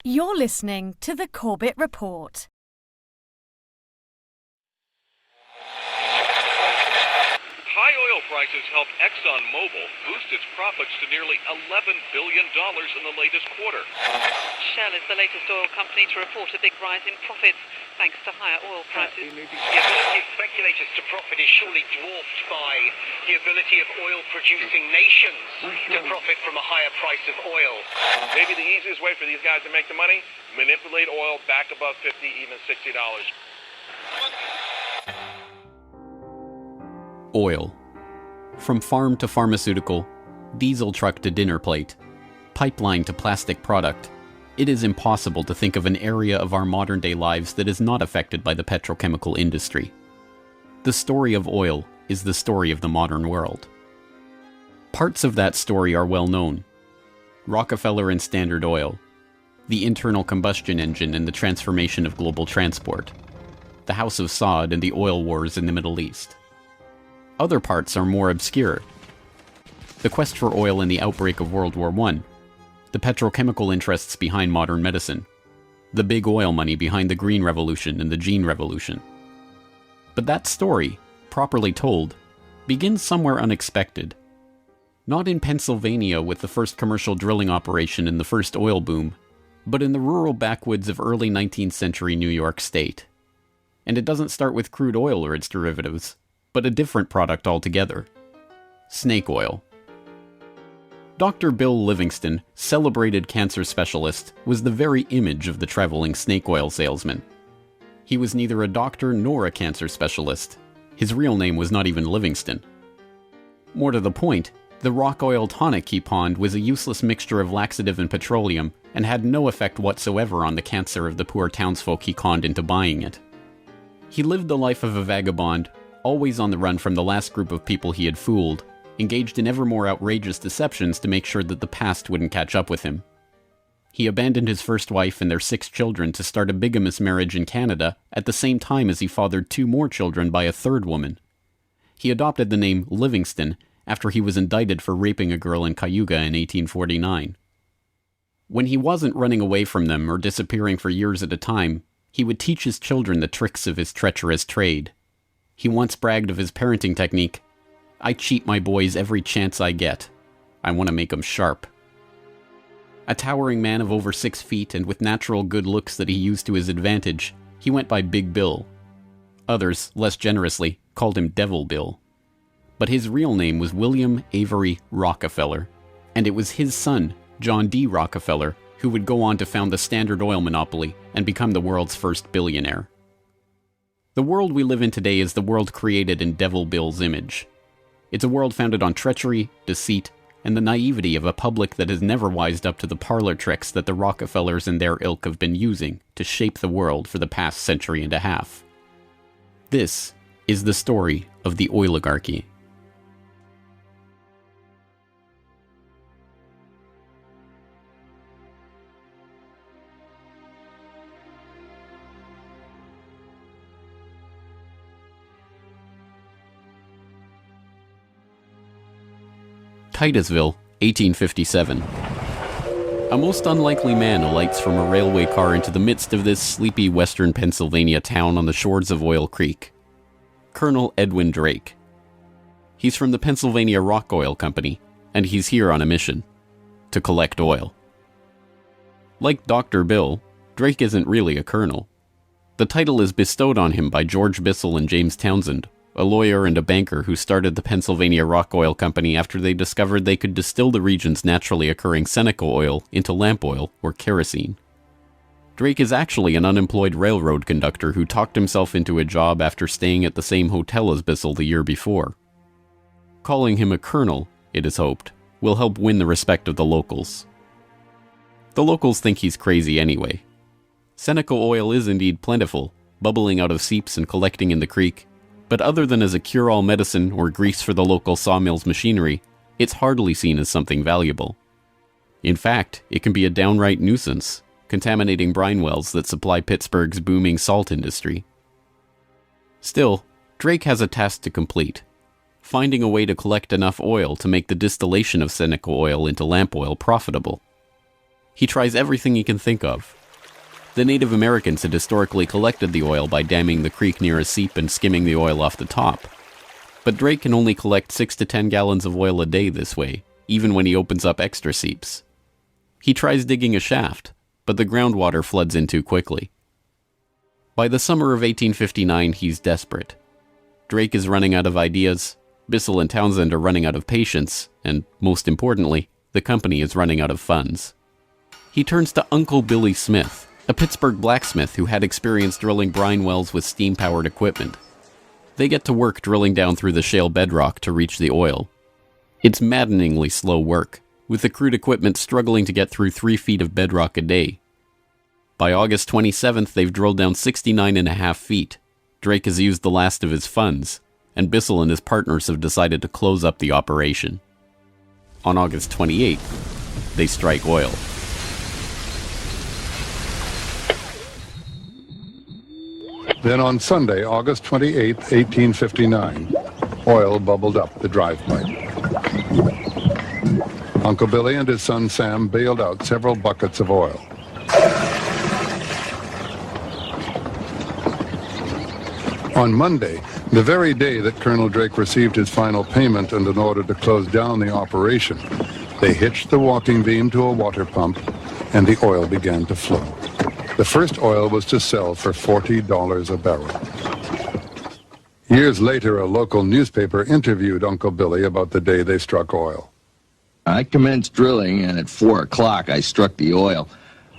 You're listening to the Corbett Report. High oil prices helped ExxonMobil boost its profits to nearly $11 billion in the latest quarter. Shell is the latest oil company to report a big rise in profits thanks to higher oil prices. The ability of speculators to profit is surely dwarfed by the ability of oil-producing nations to profit from a higher price of oil. Maybe the easiest way for these guys to make the money, manipulate oil back above $50, even $60. Oil. From farm to pharmaceutical, diesel truck to dinner plate, pipeline to plastic product, it is impossible to think of an area of our modern-day lives that is not affected by the petrochemical industry. The story of oil is the story of the modern world. Parts of that story are well known. Rockefeller and Standard Oil, the internal combustion engine and the transformation of global transport, the House of Saud and the oil wars in the Middle East. Other parts are more obscure. The quest for oil in the outbreak of World War I, the petrochemical interests behind modern medicine, the big oil money behind the Green Revolution and the Gene Revolution. But that story, properly told, begins somewhere unexpected. Not in Pennsylvania with the first commercial drilling operation in the first oil boom, but in the rural backwoods of early 19th century New York State. And it doesn't start with crude oil or its derivatives, but a different product altogether. Snake oil. Dr. Bill Livingston, celebrated cancer specialist, was the very image of the traveling snake oil salesman. He was neither a doctor nor a cancer specialist. His real name was not even Livingston. More to the point, the rock oil tonic he pawned was a useless mixture of laxative and petroleum and had no effect whatsoever on the cancer of the poor townsfolk he conned into buying it. He lived the life of a vagabond, always on the run from the last group of people he had fooled, engaged in ever more outrageous deceptions to make sure that the past wouldn't catch up with him. He abandoned his first wife and their 6 children to start a bigamous marriage in Canada at the same time as he fathered 2 more children by a third woman. He adopted the name Livingston after he was indicted for raping a girl in Cayuga in 1849. When he wasn't running away from them or disappearing for years at a time, he would teach his children the tricks of his treacherous trade. He once bragged of his parenting technique. "I cheat my boys every chance I get. I want to make 'em sharp." A towering man of over 6 feet and with natural good looks that he used to his advantage, he went by Big Bill. Others, less generously, called him Devil Bill. But his real name was William Avery Rockefeller, and it was his son, John D. Rockefeller, who would go on to found the Standard Oil monopoly and become the world's first billionaire. The world we live in today is the world created in Devil Bill's image. It's a world founded on treachery, deceit, and the naivety of a public that has never wised up to the parlor tricks that the Rockefellers and their ilk have been using to shape the world for the past century and a half. This is the story of the oligarchy. Titusville, 1857. A most unlikely man alights from a railway car into the midst of this sleepy western Pennsylvania town on the shores of Oil Creek. Colonel Edwin Drake. He's from the Pennsylvania Rock Oil Company, and he's here on a mission to collect oil. Like Dr. Bill, Drake isn't really a colonel. The title is bestowed on him by George Bissell and James Townsend, a lawyer and a banker who started the Pennsylvania Rock Oil Company after they discovered they could distill the region's naturally occurring Seneca oil into lamp oil or kerosene. Drake is actually an unemployed railroad conductor who talked himself into a job after staying at the same hotel as Bissell the year before. Calling him a colonel, it is hoped, will help win the respect of the locals. The locals think he's crazy anyway. Seneca oil is indeed plentiful, bubbling out of seeps and collecting in the creek, but other than as a cure-all medicine or grease for the local sawmill's machinery, it's hardly seen as something valuable. In fact, it can be a downright nuisance, contaminating brine wells that supply Pittsburgh's booming salt industry. Still, Drake has a task to complete, finding a way to collect enough oil to make the distillation of Seneca oil into lamp oil profitable. He tries everything he can think of. The Native Americans had historically collected the oil by damming the creek near a seep and skimming the oil off the top. But Drake can only collect 6 to 10 gallons of oil a day this way, even when he opens up extra seeps. He tries digging a shaft, but the groundwater floods in too quickly. By the summer of 1859, he's desperate. Drake is running out of ideas, Bissell and Townsend are running out of patience, and, most importantly, the company is running out of funds. He turns to Uncle Billy Smith, a Pittsburgh blacksmith who had experience drilling brine wells with steam-powered equipment. They get to work drilling down through the shale bedrock to reach the oil. It's maddeningly slow work, with the crude equipment struggling to get through 3 feet of bedrock a day. By August 27th, they've drilled down 69.5 feet. Drake has used the last of his funds, and Bissell and his partners have decided to close up the operation. On August 28th, they strike oil. Then on Sunday, August 28, 1859, oil bubbled up the drive pipe. Uncle Billy and his son Sam bailed out several buckets of oil. On Monday, the very day that Colonel Drake received his final payment and an order to close down the operation, they hitched the walking beam to a water pump, and the oil began to flow. The first oil was to sell for $40 a barrel. Years later, a local newspaper interviewed Uncle Billy about the day they struck oil. I commenced drilling, and at 4 o'clock I struck the oil.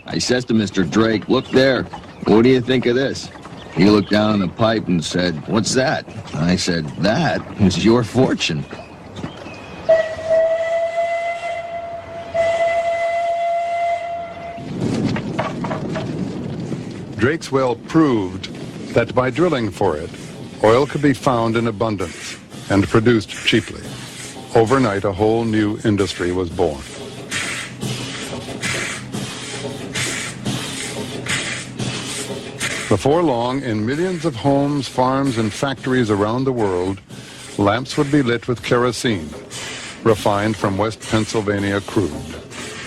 I says to Mr. Drake, "Look there, what do you think of this?" He looked down the pipe and said, "What's that?" I said, "That is your fortune." Drake's well proved that by drilling for it, oil could be found in abundance and produced cheaply. Overnight, a whole new industry was born. Before long, in millions of homes, farms, and factories around the world, lamps would be lit with kerosene, refined from West Pennsylvania crude.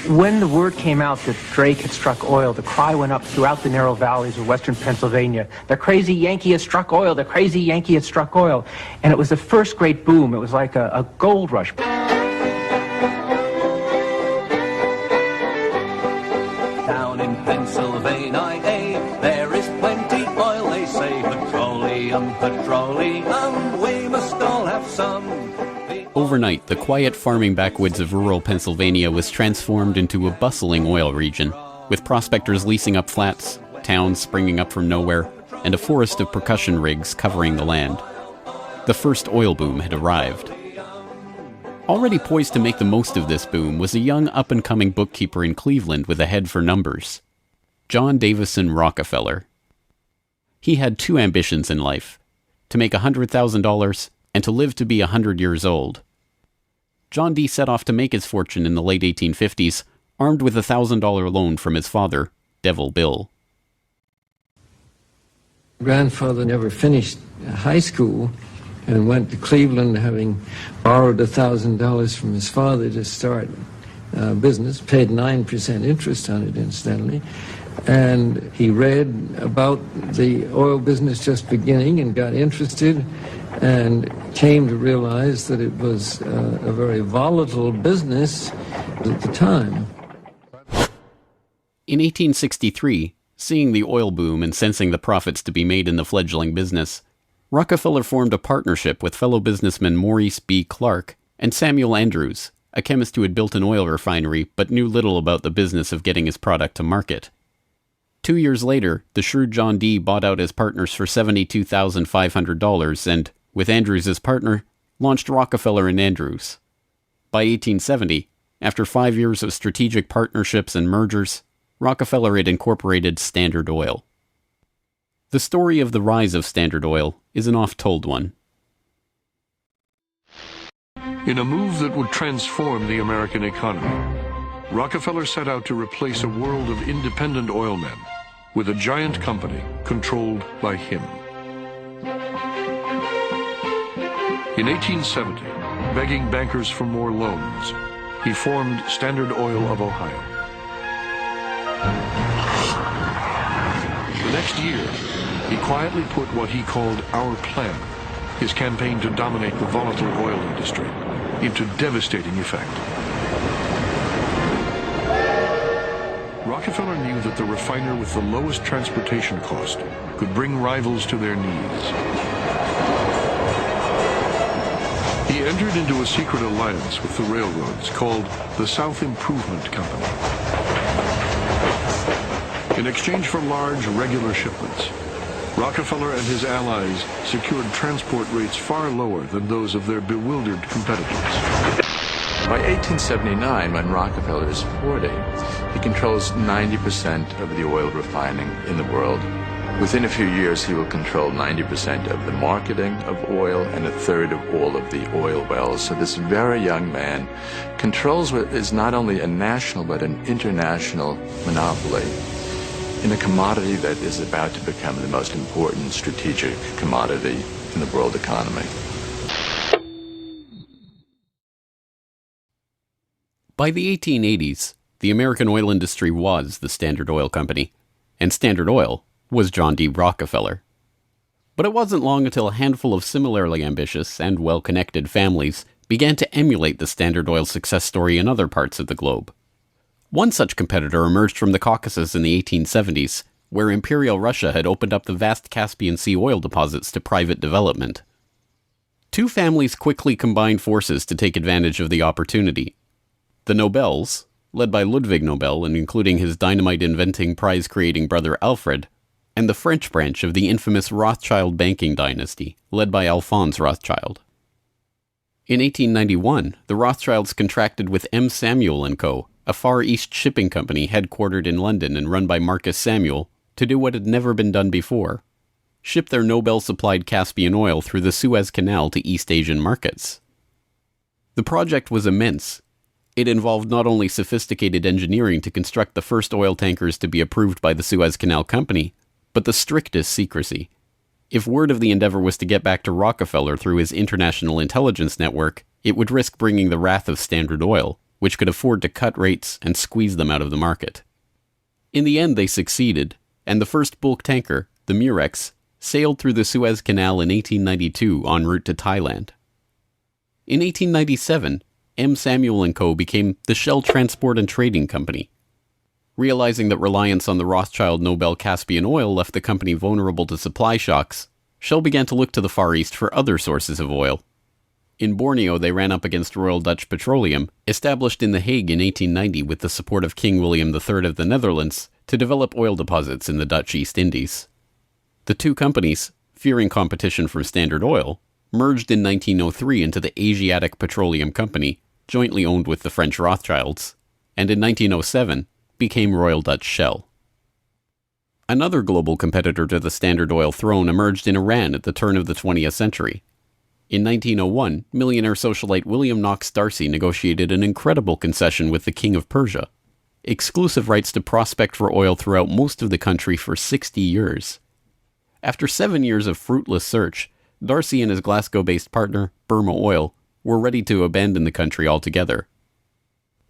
When the word came out that Drake had struck oil, the cry went up throughout the narrow valleys of western Pennsylvania. The crazy Yankee has struck oil, the crazy Yankee has struck oil. And it was the first great boom. It was like a gold rush. Down in Pennsylvania, there is plenty oil, they say. Petroleum, petroleum, we must all have some. Overnight, the quiet farming backwoods of rural Pennsylvania was transformed into a bustling oil region, with prospectors leasing up flats, towns springing up from nowhere, and a forest of percussion rigs covering the land. The first oil boom had arrived. Already poised to make the most of this boom was a young up-and-coming bookkeeper in Cleveland with a head for numbers, John Davison Rockefeller. He had 2 ambitions in life, to make $100,000 and to live to be 100 years old. John D. set off to make his fortune in the late 1850s, armed with a $1,000 loan from his father, Devil Bill. Grandfather never finished high school and went to Cleveland, having borrowed $1,000 from his father to start business, paid 9% interest on it, incidentally. And he read about the oil business just beginning and got interested and came to realize that it was a very volatile business at the time. In 1863, seeing the oil boom and sensing the profits to be made in the fledgling business, Rockefeller formed a partnership with fellow businessmen Maurice B. Clark and Samuel Andrews, a chemist who had built an oil refinery but knew little about the business of getting his product to market. 2 years later, the shrewd John D. bought out his partners for $72,500 and, with Andrews as partner, launched Rockefeller and Andrews. By 1870, after 5 years of strategic partnerships and mergers, Rockefeller had incorporated Standard Oil. The story of the rise of Standard Oil is an oft-told one. In a move that would transform the American economy, Rockefeller set out to replace a world of independent oilmen with a giant company controlled by him. In 1870, begging bankers for more loans, he formed Standard Oil of Ohio. The next year, he quietly put what he called our plan, his campaign to dominate the volatile oil industry, into devastating effect. Rockefeller knew that the refiner with the lowest transportation cost could bring rivals to their knees. He entered into a secret alliance with the railroads called the South Improvement Company. In exchange for large, regular shipments, Rockefeller and his allies secured transport rates far lower than those of their bewildered competitors. By 1879, when Rockefeller is 40, he controls 90% of the oil refining in the world. Within a few years, he will control 90% of the marketing of oil and a third of all of the oil wells. So this very young man controls what is not only a national but an international monopoly in a commodity that is about to become the most important strategic commodity in the world economy. By the 1880s, the American oil industry was the Standard Oil Company, and Standard Oil was John D. Rockefeller. But it wasn't long until a handful of similarly ambitious and well-connected families began to emulate the Standard Oil success story in other parts of the globe. One such competitor emerged from the Caucasus in the 1870s, where Imperial Russia had opened up the vast Caspian Sea oil deposits to private development. Two families quickly combined forces to take advantage of the opportunity. The Nobels, led by Ludwig Nobel and including his dynamite-inventing, prize-creating brother Alfred, and the French branch of the infamous Rothschild banking dynasty, led by Alphonse Rothschild. In 1891, the Rothschilds contracted with M. Samuel & Co., a Far East shipping company headquartered in London and run by Marcus Samuel, to do what had never been done before: ship their Nobel-supplied Caspian oil through the Suez Canal to East Asian markets. The project was immense. It involved not only sophisticated engineering to construct the first oil tankers to be approved by the Suez Canal Company, but the strictest secrecy. If word of the endeavor was to get back to Rockefeller through his international intelligence network, it would risk bringing the wrath of Standard Oil, which could afford to cut rates and squeeze them out of the market. In the end, they succeeded, and the first bulk tanker, the Murex, sailed through the Suez Canal in 1892 en route to Thailand. In 1897, M. Samuel & Co. became the Shell Transport and Trading Company. Realizing that reliance on the Rothschild Nobel Caspian oil left the company vulnerable to supply shocks, Shell began to look to the Far East for other sources of oil. In Borneo, they ran up against Royal Dutch Petroleum, established in The Hague in 1890 with the support of King William III of the Netherlands, to develop oil deposits in the Dutch East Indies. The two companies, fearing competition from Standard Oil, merged in 1903 into the Asiatic Petroleum Company, jointly owned with the French Rothschilds, and in 1907 became Royal Dutch Shell. Another global competitor to the Standard Oil throne emerged in Iran at the turn of the 20th century. In 1901, millionaire socialite William Knox D'Arcy negotiated an incredible concession with the King of Persia: exclusive rights to prospect for oil throughout most of the country for 60 years. After 7 years of fruitless search, D'Arcy and his Glasgow-based partner, Burma Oil, were ready to abandon the country altogether.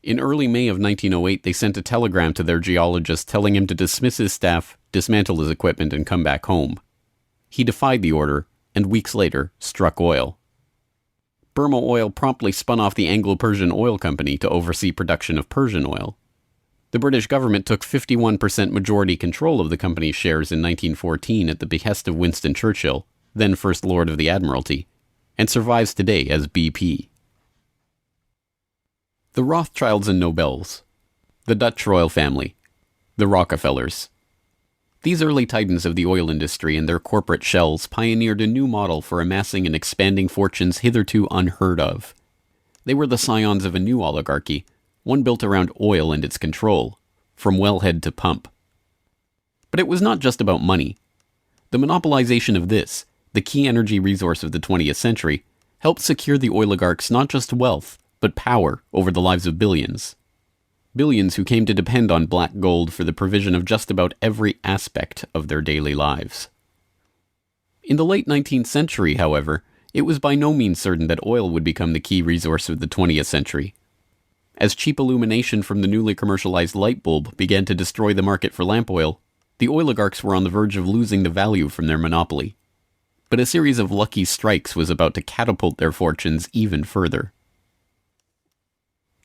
In early May of 1908, they sent a telegram to their geologist telling him to dismiss his staff, dismantle his equipment, and come back home. He defied the order, and weeks later struck oil. Burma Oil promptly spun off the Anglo-Persian Oil Company to oversee production of Persian oil. The British government took 51% majority control of the company's shares in 1914 at the behest of Winston Churchill, then First Lord of the Admiralty, and survives today as BP. The Rothschilds and Nobels, the Dutch royal family, the Rockefellers. These early titans of the oil industry and their corporate shells pioneered a new model for amassing and expanding fortunes hitherto unheard of. They were the scions of a new oligarchy, one built around oil and its control, from wellhead to pump. But it was not just about money. The monopolization of this, the key energy resource of the 20th century, helped secure the oligarchs not just wealth, but power over the lives of billions. Billions who came to depend on black gold for the provision of just about every aspect of their daily lives. In the late 19th century, however, it was by no means certain that oil would become the key resource of the 20th century. As cheap illumination from the newly commercialized light bulb began to destroy the market for lamp oil, the oligarchs were on the verge of losing the value from their monopoly. But a series of lucky strikes was about to catapult their fortunes even further.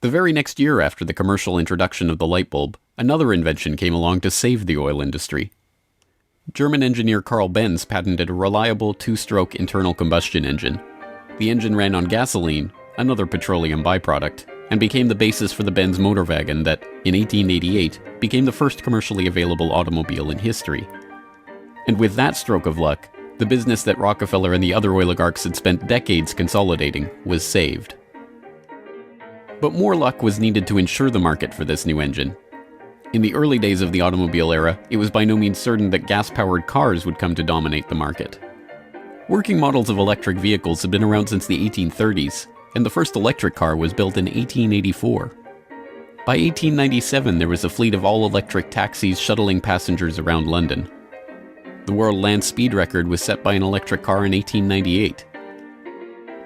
The very next year after the commercial introduction of the light bulb, another invention came along to save the oil industry. German engineer Carl Benz patented a reliable two-stroke internal combustion engine. The engine ran on gasoline, another petroleum byproduct, and became the basis for the Benz motor wagon that, in 1888, became the first commercially available automobile in history. And with that stroke of luck, the business that Rockefeller and the other oligarchs had spent decades consolidating was saved. But more luck was needed to ensure the market for this new engine. In the early days of the automobile era, it was by no means certain that gas-powered cars would come to dominate the market. Working models of electric vehicles had been around since the 1830s, and the first electric car was built in 1884. By 1897, there was a fleet of all-electric taxis shuttling passengers around London. The world land speed record was set by an electric car in 1898.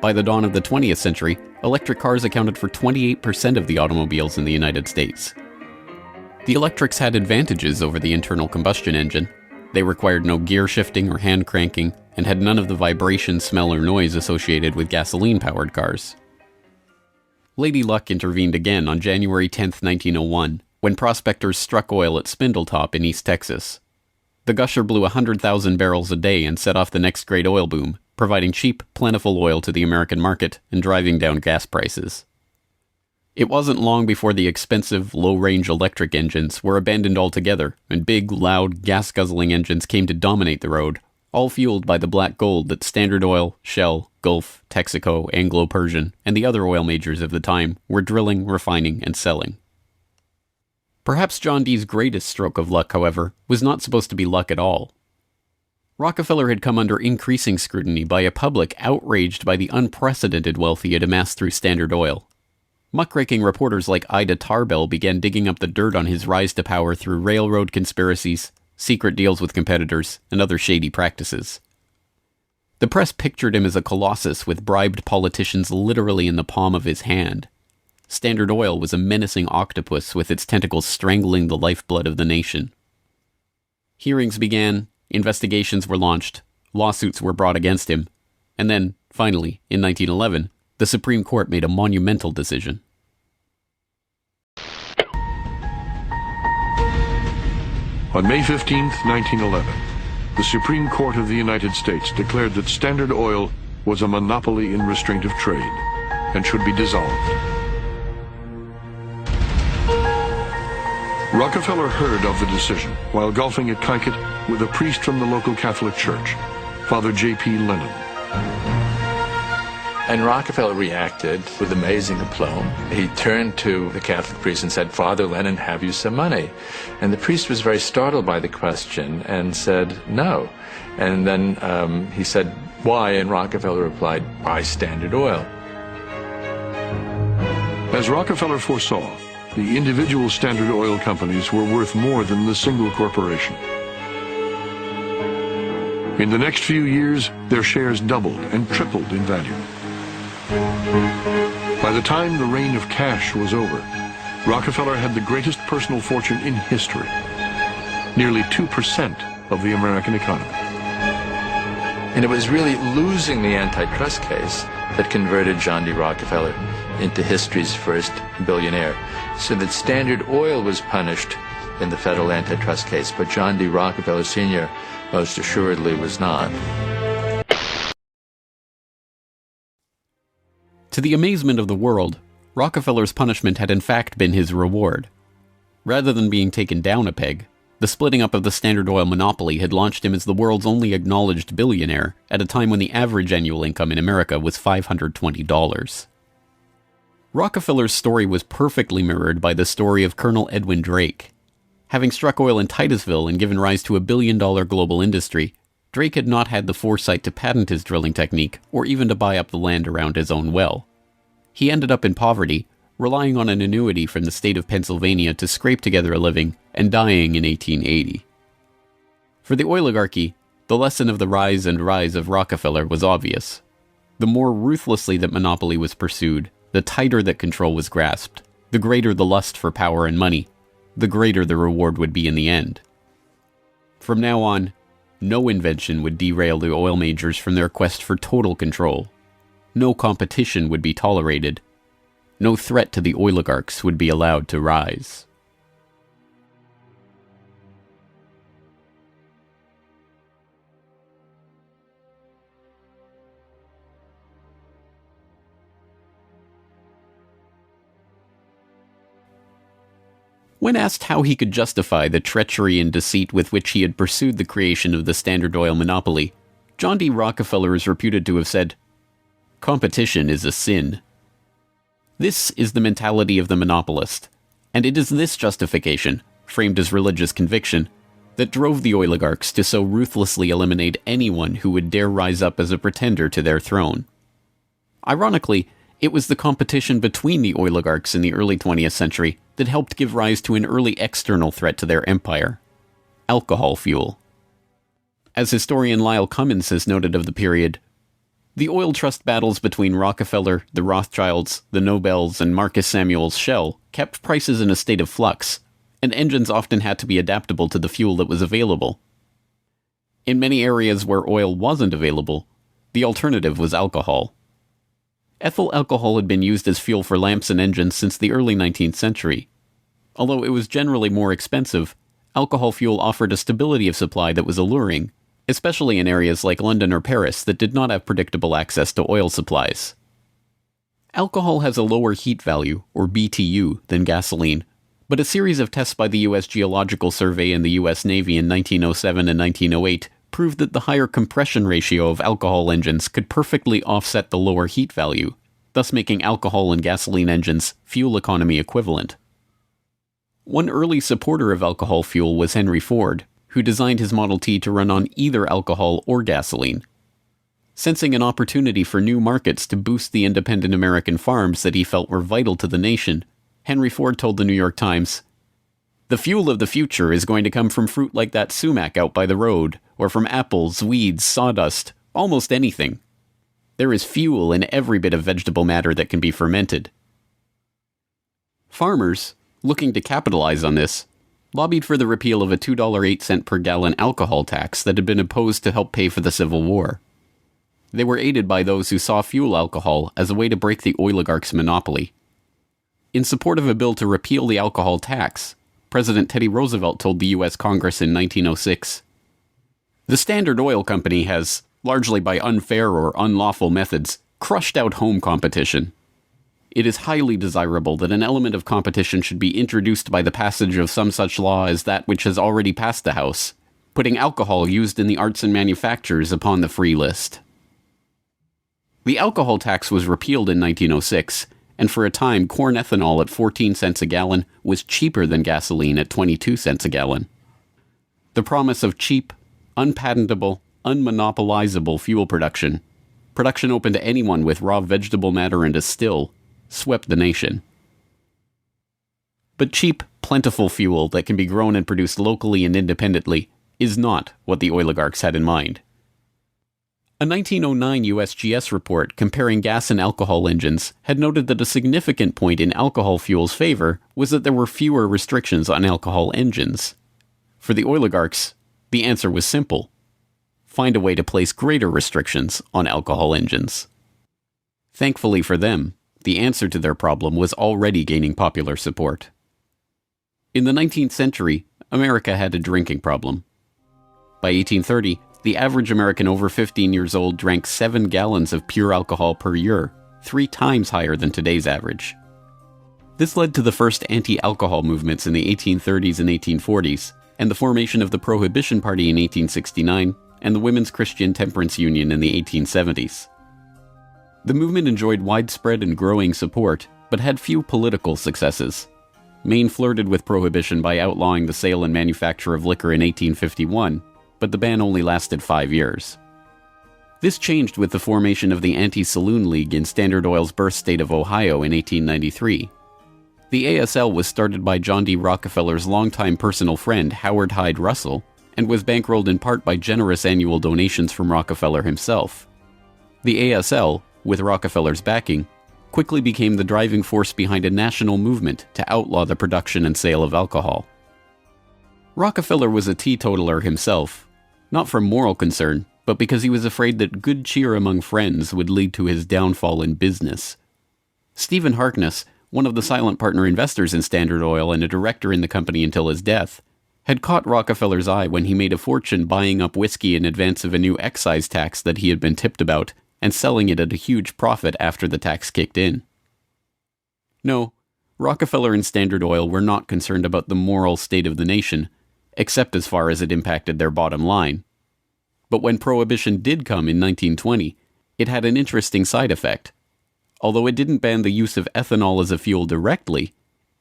By the dawn of the 20th century, electric cars accounted for 28% of the automobiles in the United States. The electrics had advantages over the internal combustion engine. They required no gear shifting or hand cranking, and had none of the vibration, smell, or noise associated with gasoline-powered cars. Lady Luck intervened again on January 10, 1901, when prospectors struck oil at Spindletop in East Texas. The gusher blew 100,000 barrels a day and set off the next great oil boom, providing cheap, plentiful oil to the American market and driving down gas prices. It wasn't long before the expensive, low-range electric engines were abandoned altogether, and big, loud, gas-guzzling engines came to dominate the road, all fueled by the black gold that Standard Oil, Shell, Gulf, Texaco, Anglo-Persian, and the other oil majors of the time were drilling, refining, and selling. Perhaps John D's greatest stroke of luck, however, was not supposed to be luck at all. Rockefeller had come under increasing scrutiny by a public outraged by the unprecedented wealth he had amassed through Standard Oil. Muckraking reporters like Ida Tarbell began digging up the dirt on his rise to power through railroad conspiracies, secret deals with competitors, and other shady practices. The press pictured him as a colossus with bribed politicians literally in the palm of his hand. Standard Oil was a menacing octopus with its tentacles strangling the lifeblood of the nation. Hearings began, investigations were launched, lawsuits were brought against him, and then, finally, in 1911, the Supreme Court made a monumental decision. On May 15, 1911, the Supreme Court of the United States declared that Standard Oil was a monopoly in restraint of trade and should be dissolved. Rockefeller heard of the decision while golfing at Kankakee with a priest from the local Catholic Church, Father J.P. Lennon. And Rockefeller reacted with amazing aplomb. He turned to the Catholic priest and said, "Father Lennon, have you some money?" And the priest was very startled by the question and said, "No." And then he said, "Why?" And Rockefeller replied, "Buy Standard Oil." As Rockefeller foresaw, the individual Standard Oil companies were worth more than the single corporation. In the next few years, their shares doubled and tripled in value. By the time the reign of cash was over, Rockefeller had the greatest personal fortune in history, nearly 2% of the American economy. And it was really losing the antitrust case that converted John D. Rockefeller into history's first billionaire. So that Standard Oil was punished in the federal antitrust case, but John D. Rockefeller Sr. most assuredly was not. To the amazement of the world, Rockefeller's punishment had in fact been his reward. Rather than being taken down a peg, the splitting up of the Standard Oil monopoly had launched him as the world's only acknowledged billionaire at a time when the average annual income in America was $520. Rockefeller's story was perfectly mirrored by the story of Colonel Edwin Drake. Having struck oil in Titusville and given rise to a billion-dollar global industry, Drake had not had the foresight to patent his drilling technique or even to buy up the land around his own well. He ended up in poverty, relying on an annuity from the state of Pennsylvania to scrape together a living, and dying in 1880. For the oligarchy, the lesson of the rise of Rockefeller was obvious. The more ruthlessly that monopoly was pursued, the tighter that control was grasped, The greater the lust for power and money, the greater the reward would be in the end. From now on, no invention would derail the oil majors from their quest for total control. No competition would be tolerated. No threat to the oligarchs would be allowed to rise. When asked how he could justify the treachery and deceit with which he had pursued the creation of the Standard Oil monopoly, John D. Rockefeller is reputed to have said, "Competition is a sin." This is the mentality of the monopolist, and it is this justification, framed as religious conviction, that drove the oligarchs to so ruthlessly eliminate anyone who would dare rise up as a pretender to their throne. Ironically, it was the competition between the oligarchs in the early 20th century that helped give rise to an early external threat to their empire: alcohol fuel. As historian Lyle Cummins has noted of the period, the oil trust battles between Rockefeller, the Rothschilds, the Nobels, and Marcus Samuel's Shell kept prices in a state of flux, and engines often had to be adaptable to the fuel that was available. In many areas where oil wasn't available, the alternative was alcohol. Ethyl alcohol had been used as fuel for lamps and engines since the early 19th century. Although it was generally more expensive, alcohol fuel offered a stability of supply that was alluring, especially in areas like London or Paris that did not have predictable access to oil supplies. Alcohol has a lower heat value, or BTU, than gasoline, but a series of tests by the U.S. Geological Survey and the U.S. Navy in 1907 and 1908 proved that the higher compression ratio of alcohol engines could perfectly offset the lower heat value, thus making alcohol and gasoline engines fuel economy equivalent. One early supporter of alcohol fuel was Henry Ford, who designed his Model T to run on either alcohol or gasoline. Sensing an opportunity for new markets to boost the independent American farms that he felt were vital to the nation, Henry Ford told the New York Times, "The fuel of the future is going to come from fruit like that sumac out by the road, or from apples, weeds, sawdust, almost anything. There is fuel in every bit of vegetable matter that can be fermented." Farmers, looking to capitalize on this, lobbied for the repeal of a $2.08 per gallon alcohol tax that had been imposed to help pay for the Civil War. They were aided by those who saw fuel alcohol as a way to break the oligarchs' monopoly. In support of a bill to repeal the alcohol tax, President Teddy Roosevelt told the U.S. Congress in 1906, "The Standard Oil Company has, largely by unfair or unlawful methods, crushed out home competition. It is highly desirable that an element of competition should be introduced by the passage of some such law as that which has already passed the House, putting alcohol used in the arts and manufactures upon the free list." The alcohol tax was repealed in 1906, and for a time corn ethanol at 14 cents a gallon was cheaper than gasoline at 22 cents a gallon. The promise of cheap, unpatentable, unmonopolizable fuel production open to anyone with raw vegetable matter and a still, swept the nation. But cheap, plentiful fuel that can be grown and produced locally and independently is not what the oligarchs had in mind. A 1909 USGS report comparing gas and alcohol engines had noted that a significant point in alcohol fuel's favor was that there were fewer restrictions on alcohol engines. For the oligarchs, the answer was simple: find a way to place greater restrictions on alcohol engines. Thankfully for them, the answer to their problem was already gaining popular support. In the 19th century, America had a drinking problem. By 1830, the average American over 15 years old drank 7 gallons of pure alcohol per year, 3 times higher than today's average. This led to the first anti-alcohol movements in the 1830s and 1840s, and the formation of the Prohibition Party in 1869, and the Women's Christian Temperance Union in the 1870s. The movement enjoyed widespread and growing support, but had few political successes. Maine flirted with prohibition by outlawing the sale and manufacture of liquor in 1851, but the ban only lasted 5 years. This changed with the formation of the Anti-Saloon League in Standard Oil's birth state of Ohio in 1893. The ASL was started by John D. Rockefeller's longtime personal friend Howard Hyde Russell, and was bankrolled in part by generous annual donations from Rockefeller himself. The ASL, with Rockefeller's backing, quickly became the driving force behind a national movement to outlaw the production and sale of alcohol. Rockefeller was a teetotaler himself, not from moral concern, but because he was afraid that good cheer among friends would lead to his downfall in business. Stephen Harkness, one of the silent partner investors in Standard Oil and a director in the company until his death, had caught Rockefeller's eye when he made a fortune buying up whiskey in advance of a new excise tax that he had been tipped about and selling it at a huge profit after the tax kicked in. No, Rockefeller and Standard Oil were not concerned about the moral state of the nation, except as far as it impacted their bottom line. But when Prohibition did come in 1920, it had an interesting side effect. Although it didn't ban the use of ethanol as a fuel directly,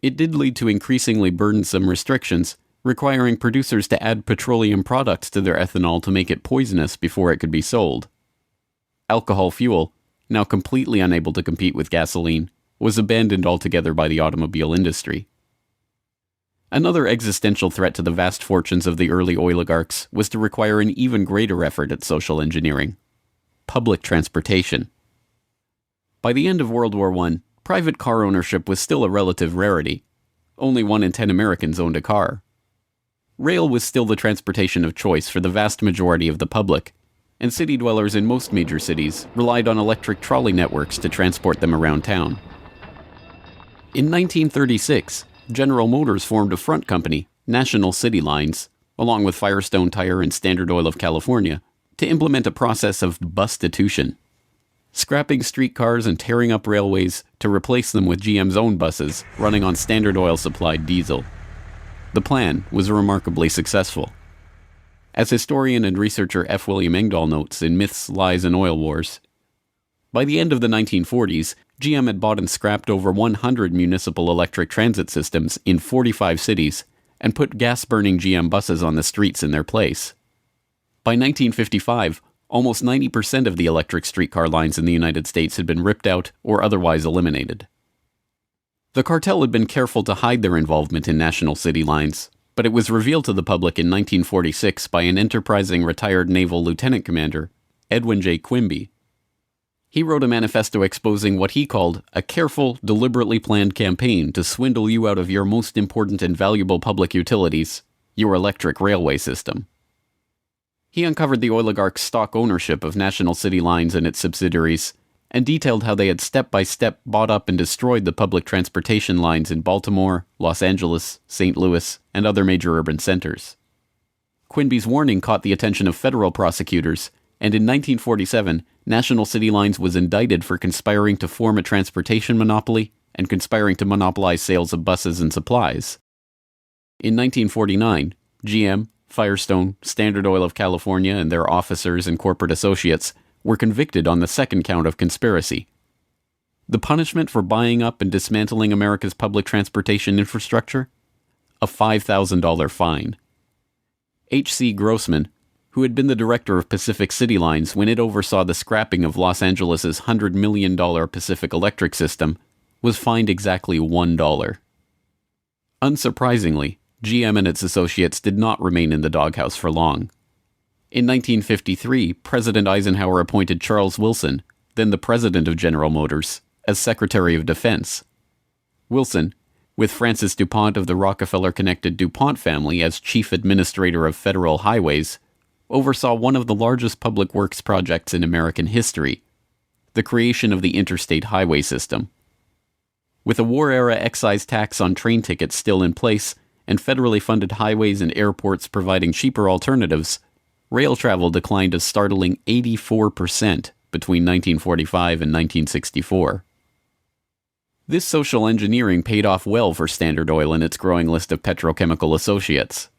it did lead to increasingly burdensome restrictions, requiring producers to add petroleum products to their ethanol to make it poisonous before it could be sold. Alcohol fuel, now completely unable to compete with gasoline, was abandoned altogether by the automobile industry. Another existential threat to the vast fortunes of the early oligarchs was to require an even greater effort at social engineering: public transportation. By the end of World War I, private car ownership was still a relative rarity. Only 1 in 10 Americans owned a car. Rail was still the transportation of choice for the vast majority of the public, and city dwellers in most major cities relied on electric trolley networks to transport them around town. In 1936, General Motors formed a front company, National City Lines, along with Firestone Tire and Standard Oil of California, to implement a process of bustitution, scrapping streetcars and tearing up railways to replace them with GM's own buses running on Standard Oil-supplied diesel. The plan was remarkably successful. As historian and researcher F. William Engdahl notes in Myths, Lies, and Oil Wars, by the end of the 1940s, GM had bought and scrapped over 100 municipal electric transit systems in 45 cities and put gas-burning GM buses on the streets in their place. By 1955, almost 90% of the electric streetcar lines in the United States had been ripped out or otherwise eliminated. The cartel had been careful to hide their involvement in National City Lines, but it was revealed to the public in 1946 by an enterprising retired naval lieutenant commander, Edwin J. Quimby. He wrote a manifesto exposing what he called a careful, deliberately planned campaign to swindle you out of your most important and valuable public utilities, your electric railway system. He uncovered the oligarchs' stock ownership of National City Lines and its subsidiaries, and detailed how they had step-by-step bought up and destroyed the public transportation lines in Baltimore, Los Angeles, St. Louis, and other major urban centers. Quimby's warning caught the attention of federal prosecutors, and in 1947, National City Lines was indicted for conspiring to form a transportation monopoly and conspiring to monopolize sales of buses and supplies. In 1949, GM, Firestone, Standard Oil of California, and their officers and corporate associates were convicted on the second count of conspiracy. The punishment for buying up and dismantling America's public transportation infrastructure? A $5,000 fine. H.C. Grossman, who had been the director of Pacific City Lines when it oversaw the scrapping of Los Angeles' $100 million Pacific Electric system, was fined exactly $1. Unsurprisingly, GM and its associates did not remain in the doghouse for long. In 1953, President Eisenhower appointed Charles Wilson, then the president of General Motors, as Secretary of Defense. Wilson, with Francis DuPont of the Rockefeller-connected DuPont family as chief administrator of federal highways, oversaw one of the largest public works projects in American history, the creation of the interstate highway system. With a war-era excise tax on train tickets still in place, and federally funded highways and airports providing cheaper alternatives, rail travel declined a startling 84% between 1945 and 1964. This social engineering paid off well for Standard Oil and its growing list of petrochemical associates.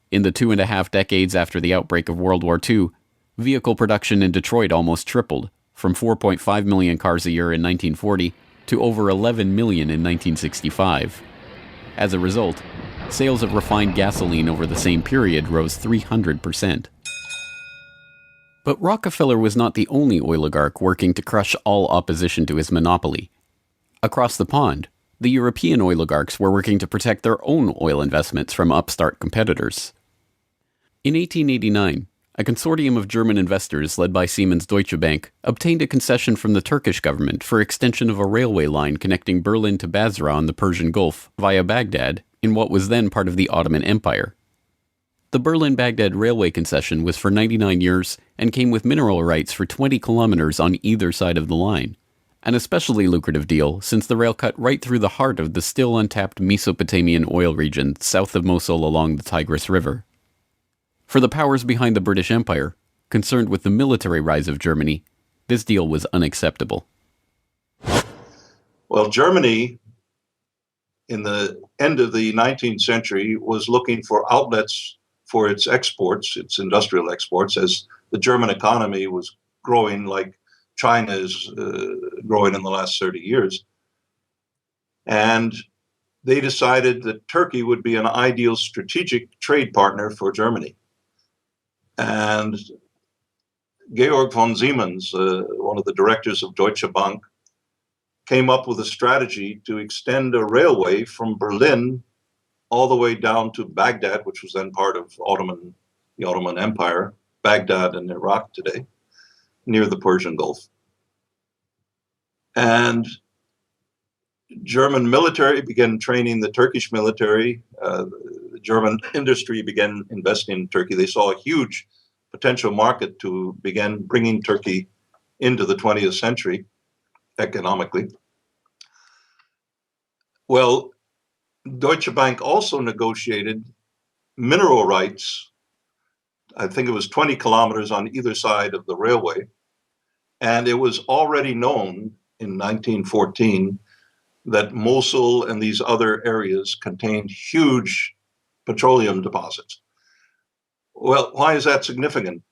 In the 2.5 decades after the outbreak of World War II, vehicle production in Detroit almost tripled, from 4.5 million cars a year in 1940 to over 11 million in 1965. As a result, sales of refined gasoline over the same period rose 300%. But Rockefeller was not the only oligarch working to crush all opposition to his monopoly. Across the pond, the European oligarchs were working to protect their own oil investments from upstart competitors. In 1889, a consortium of German investors led by Siemens Deutsche Bank obtained a concession from the Turkish government for extension of a railway line connecting Berlin to Basra on the Persian Gulf via Baghdad in what was then part of the Ottoman Empire. The Berlin-Baghdad railway concession was for 99 years and came with mineral rights for 20 kilometers on either side of the line, an especially lucrative deal since the rail cut right through the heart of the still untapped Mesopotamian oil region south of Mosul along the Tigris River. For the powers behind the British Empire, concerned with the military rise of Germany, this deal was unacceptable. Well, Germany, in the end of the 19th century, was looking for outlets for its exports, its industrial exports, as the German economy was growing like China is growing in the last 30 years. And they decided that Turkey would be an ideal strategic trade partner for Germany. And Georg von Siemens, one of the directors of Deutsche Bank, came up with a strategy to extend a railway from Berlin all the way down to Baghdad, which was then part of the Ottoman Empire, Baghdad in Iraq today, near the Persian Gulf. And German military began training the Turkish military. The German industry began investing in Turkey. They saw a huge potential market to begin bringing Turkey into the 20th century economically. Well, Deutsche Bank also negotiated mineral rights. I think it was 20 kilometers on either side of the railway. And it was already known in 1914 that Mosul and these other areas contained huge petroleum deposits. Well, why is that significant?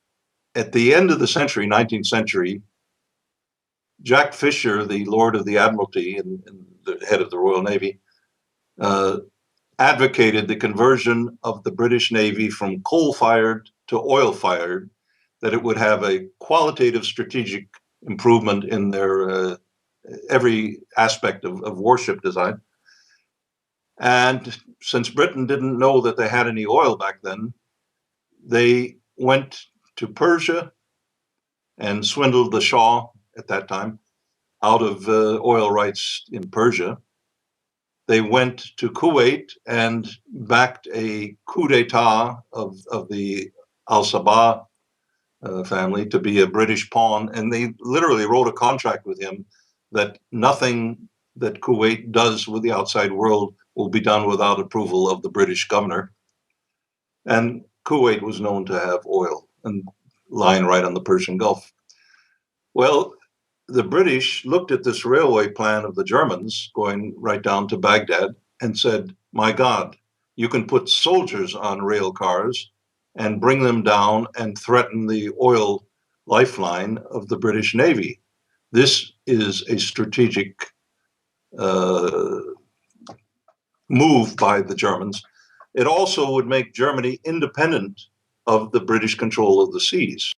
At the end of the century, 19th century, Jack Fisher, the Lord of the Admiralty and the head of the Royal Navy, advocated the conversion of the British Navy from coal-fired to oil-fired, that it would have a qualitative strategic improvement in their every aspect of warship design. And since Britain didn't know that they had any oil back then, they went to Persia and swindled the Shah at that time out of oil rights in Persia. They went to Kuwait and backed a coup d'etat of the Al-Sabah family to be a British pawn. And they literally wrote a contract with him that nothing that Kuwait does with the outside world will be done without approval of the British governor. And Kuwait was known to have oil and lying right on the Persian Gulf. Well, the British looked at this railway plan of the Germans going right down to Baghdad and said, my God, you can put soldiers on rail cars and bring them down and threaten the oil lifeline of the British Navy. This is a strategic move by the Germans. It also would make Germany independent of the British control of the seas.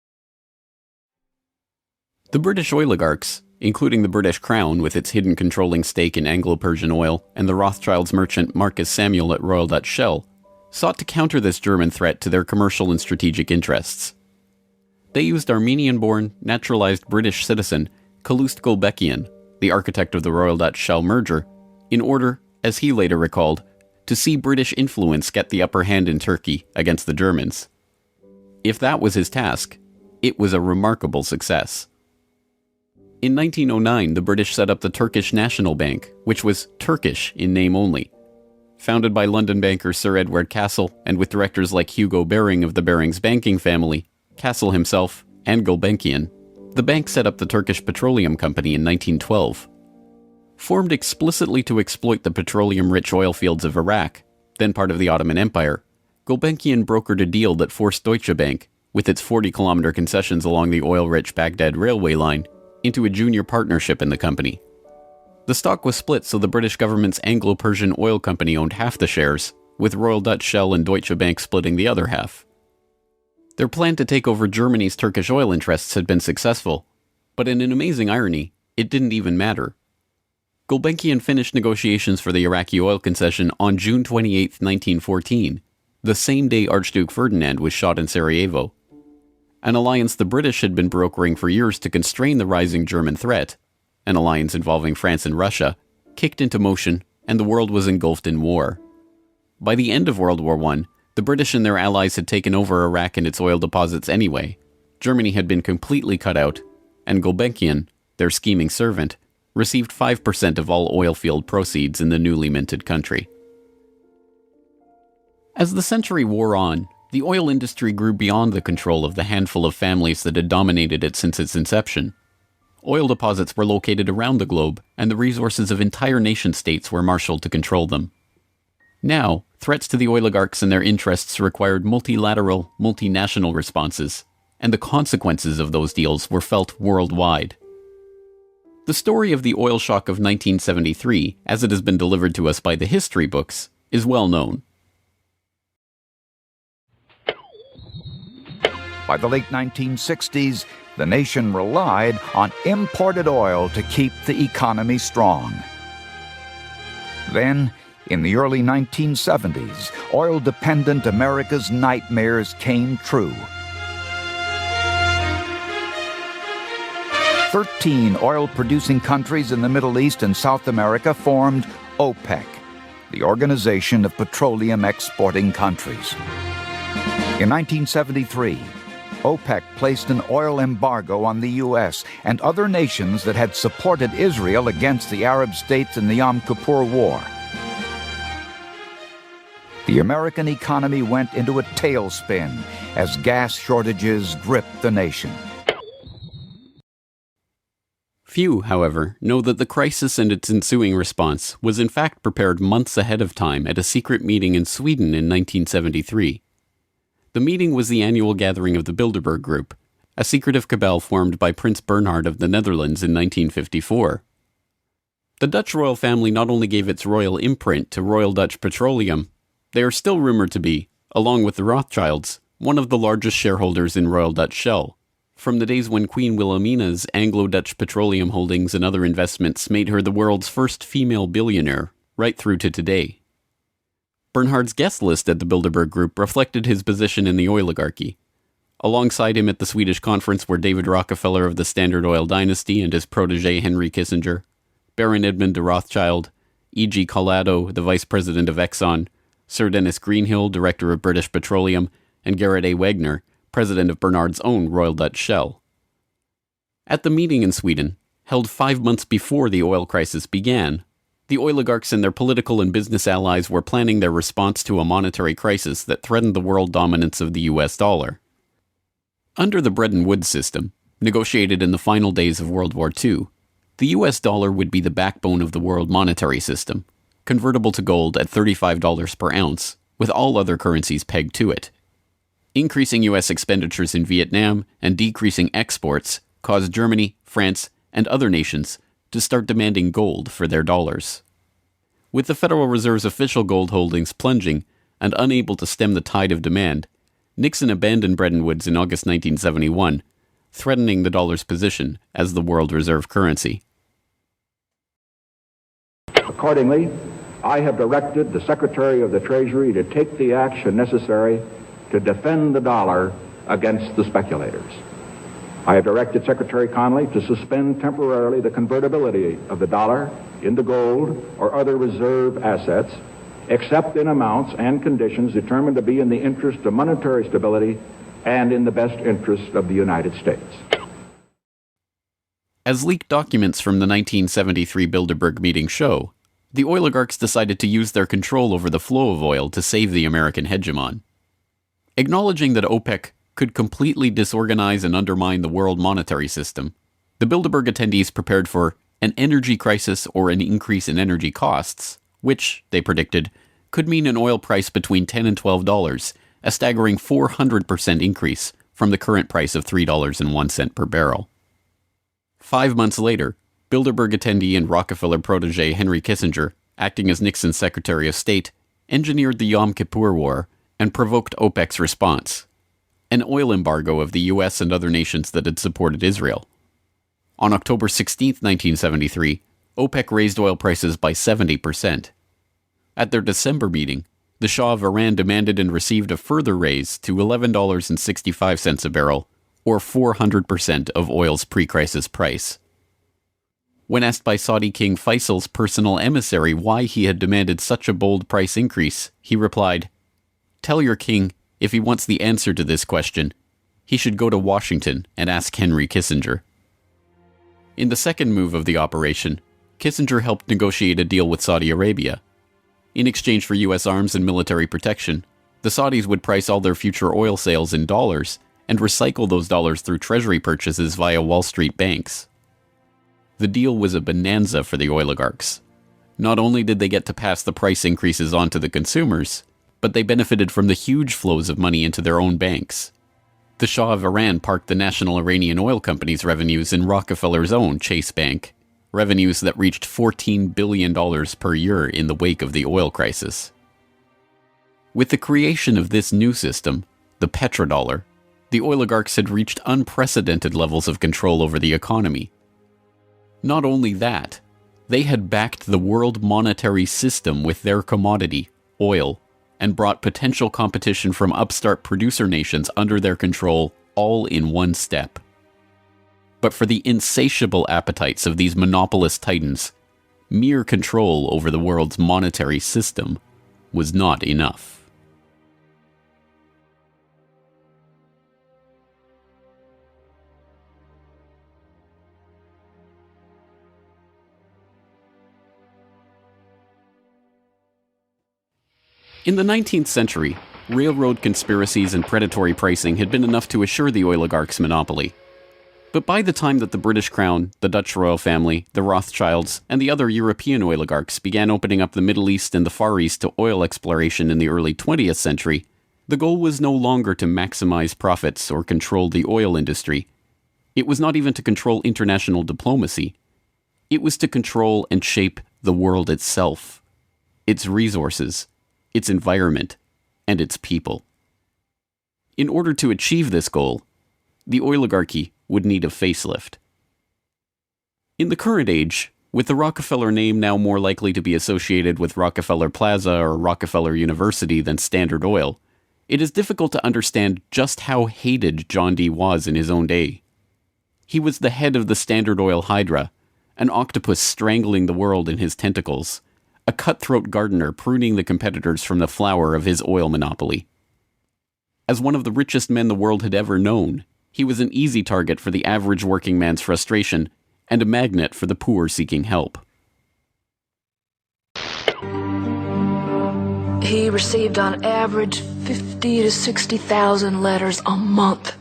The British oligarchs, including the British Crown with its hidden controlling stake in Anglo-Persian oil and the Rothschilds merchant Marcus Samuel at Royal Dutch Shell, sought to counter this German threat to their commercial and strategic interests. They used Armenian-born, naturalized British citizen Calouste Gulbenkian, the architect of the Royal Dutch Shell merger, in order, as he later recalled, to see British influence get the upper hand in Turkey against the Germans. If that was his task, it was a remarkable success. In 1909, the British set up the Turkish National Bank, which was Turkish in name only. Founded by London banker Sir Edward Castle and with directors like Hugo Baring of the Barings banking family, Castle himself, and Gulbenkian, the bank set up the Turkish Petroleum Company in 1912. Formed explicitly to exploit the petroleum-rich oil fields of Iraq, then part of the Ottoman Empire, Gulbenkian brokered a deal that forced Deutsche Bank, with its 40-kilometer concessions along the oil-rich Baghdad railway line, into a junior partnership in the company. The stock was split so the British government's Anglo-Persian Oil Company owned half the shares, with Royal Dutch Shell and Deutsche Bank splitting the other half. Their plan to take over Germany's Turkish oil interests had been successful, but in an amazing irony, it didn't even matter. Gulbenkian finished negotiations for the Iraqi oil concession on June 28, 1914, the same day Archduke Ferdinand was shot in Sarajevo. an alliance the British had been brokering for years to constrain the rising German threat, an alliance involving France and Russia, kicked into motion, and the world was engulfed in war. By the end of World War I, the British and their allies had taken over Iraq and its oil deposits anyway. Germany had been completely cut out, and Gulbenkian, their scheming servant, received 5% of all oil field proceeds in the newly minted country. As the century wore on, the oil industry grew beyond the control of the handful of families that had dominated it since its inception. Oil deposits were located around the globe, and the resources of entire nation-states were marshaled to control them. Now, threats to the oligarchs and their interests required multilateral, multinational responses, and the consequences of those deals were felt worldwide. The story of the oil shock of 1973, as it has been delivered to us by the history books, is well known. By the late 1960s, the nation relied on imported oil to keep the economy strong. Then, in the early 1970s, oil-dependent America's nightmares came true. 13 oil-producing countries in the Middle East and South America formed OPEC, the Organization of Petroleum Exporting Countries. In 1973, OPEC placed an oil embargo on the U.S. and other nations that had supported Israel against the Arab states in the Yom Kippur War. The American economy went into a tailspin as gas shortages gripped the nation. Few, however, know that the crisis and its ensuing response was in fact prepared months ahead of time at a secret meeting in Sweden in 1973. The meeting was the annual gathering of the Bilderberg Group, a secretive cabal formed by Prince Bernhard of the Netherlands in 1954. The Dutch royal family not only gave its royal imprint to Royal Dutch Petroleum, they are still rumored to be, along with the Rothschilds, one of the largest shareholders in Royal Dutch Shell, from the days when Queen Wilhelmina's Anglo-Dutch petroleum holdings and other investments made her the world's first female billionaire, right through to today. Bernhard's guest list at the Bilderberg Group reflected his position in the oligarchy. Alongside him at the Swedish conference were David Rockefeller of the Standard Oil dynasty and his protege Henry Kissinger, Baron Edmund de Rothschild, E.G. Collado, the vice president of Exxon, Sir Dennis Greenhill, director of British Petroleum, and Garrett A. Wagner, president of Bernhard's own Royal Dutch Shell. At the meeting in Sweden, held 5 months before the oil crisis began, the oligarchs and their political and business allies were planning their response to a monetary crisis that threatened the world dominance of the US dollar. Under the Bretton Woods system, negotiated in the final days of World War II, the US dollar would be the backbone of the world monetary system, convertible to gold at $35 per ounce, with all other currencies pegged to it. Increasing US expenditures in Vietnam and decreasing exports caused Germany, France, and other nations to start demanding gold for their dollars. With the Federal Reserve's official gold holdings plunging and unable to stem the tide of demand, Nixon abandoned Bretton Woods in August 1971, threatening the dollar's position as the world reserve currency. Accordingly, I have directed the Secretary of the Treasury to take the action necessary to defend the dollar against the speculators. I have directed Secretary Connally to suspend temporarily the convertibility of the dollar into gold or other reserve assets, except in amounts and conditions determined to be in the interest of monetary stability and in the best interest of the United States. As leaked documents from the 1973 Bilderberg meeting show, the oligarchs decided to use their control over the flow of oil to save the American hegemon. Acknowledging that OPEC could completely disorganize and undermine the world monetary system, the Bilderberg attendees prepared for an energy crisis or an increase in energy costs, which, they predicted, could mean an oil price between $10 and $12, a staggering 400% increase from the current price of $3.01 per barrel. 5 months later, Bilderberg attendee and Rockefeller protege Henry Kissinger, acting as Nixon's Secretary of State, engineered the Yom Kippur War and provoked OPEC's response, an oil embargo of the US and other nations that had supported Israel. On October 16, 1973, OPEC raised oil prices by 70%. At their December meeting, the Shah of Iran demanded and received a further raise to $11.65 a barrel, or 400% of oil's pre-crisis price. When asked by Saudi King Faisal's personal emissary why he had demanded such a bold price increase, he replied, "Tell your king, if he wants the answer to this question, he should go to Washington and ask Henry Kissinger." In the second move of the operation, Kissinger helped negotiate a deal with Saudi Arabia. In exchange for U.S. arms and military protection, the Saudis would price all their future oil sales in dollars and recycle those dollars through treasury purchases via Wall Street banks. The deal was a bonanza for the oligarchs. Not only did they get to pass the price increases on to the consumers, but they benefited from the huge flows of money into their own banks. The Shah of Iran parked the National Iranian Oil Company's revenues in Rockefeller's own Chase Bank, revenues that reached $14 billion per year in the wake of the oil crisis. With the creation of this new system, the petrodollar, the oligarchs had reached unprecedented levels of control over the economy. Not only that, they had backed the world monetary system with their commodity, oil, and brought potential competition from upstart producer nations under their control all in one step. But for the insatiable appetites of these monopolist titans, mere control over the world's monetary system was not enough. In the 19th century, railroad conspiracies and predatory pricing had been enough to assure the oligarchs' monopoly. But by the time that the British Crown, the Dutch royal family, the Rothschilds, and the other European oligarchs began opening up the Middle East and the Far East to oil exploration in the early 20th century, the goal was no longer to maximize profits or control the oil industry. It was not even to control international diplomacy. It was to control and shape the world itself, its resources, its environment, and its people. In order to achieve this goal, the oligarchy would need a facelift. In the current age, with the Rockefeller name now more likely to be associated with Rockefeller Plaza or Rockefeller University than Standard Oil, it is difficult to understand just how hated John D. was in his own day. He was the head of the Standard Oil Hydra, an octopus strangling the world in his tentacles, a cutthroat gardener pruning the competitors from the flower of his oil monopoly. As one of the richest men the world had ever known, he was an easy target for the average working man's frustration and a magnet for the poor seeking help. He received on average 50 to 60,000 letters a month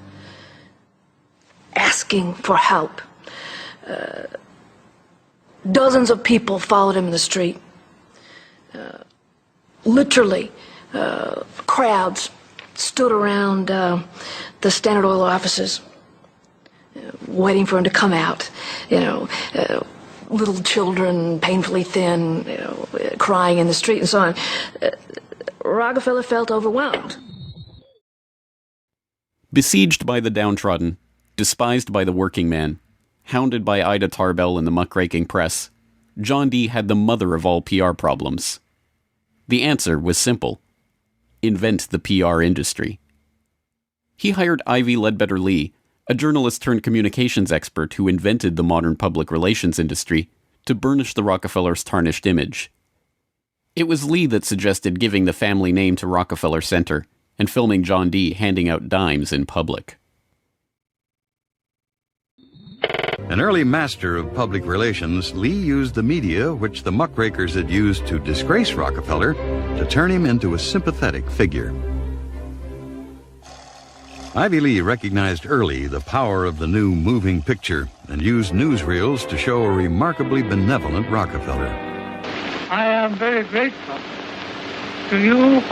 asking for help. Dozens of people followed him in the street. Literally, crowds stood around the Standard Oil offices, waiting for him to come out. Little children, painfully thin, crying in the street and so on. Rockefeller felt overwhelmed. Besieged by the downtrodden, despised by the working man, hounded by Ida Tarbell and the muckraking press, John D. had the mother of all PR problems. The answer was simple: invent the PR industry. He hired Ivy Ledbetter Lee, a journalist turned communications expert who invented the modern public relations industry, to burnish the Rockefellers' tarnished image. It was Lee that suggested giving the family name to Rockefeller Center and filming John D. handing out dimes in public. An early master of public relations, Lee used the media which the muckrakers had used to disgrace Rockefeller to turn him into a sympathetic figure. Ivy Lee recognized early the power of the new moving picture and used newsreels to show a remarkably benevolent Rockefeller. I am very grateful to you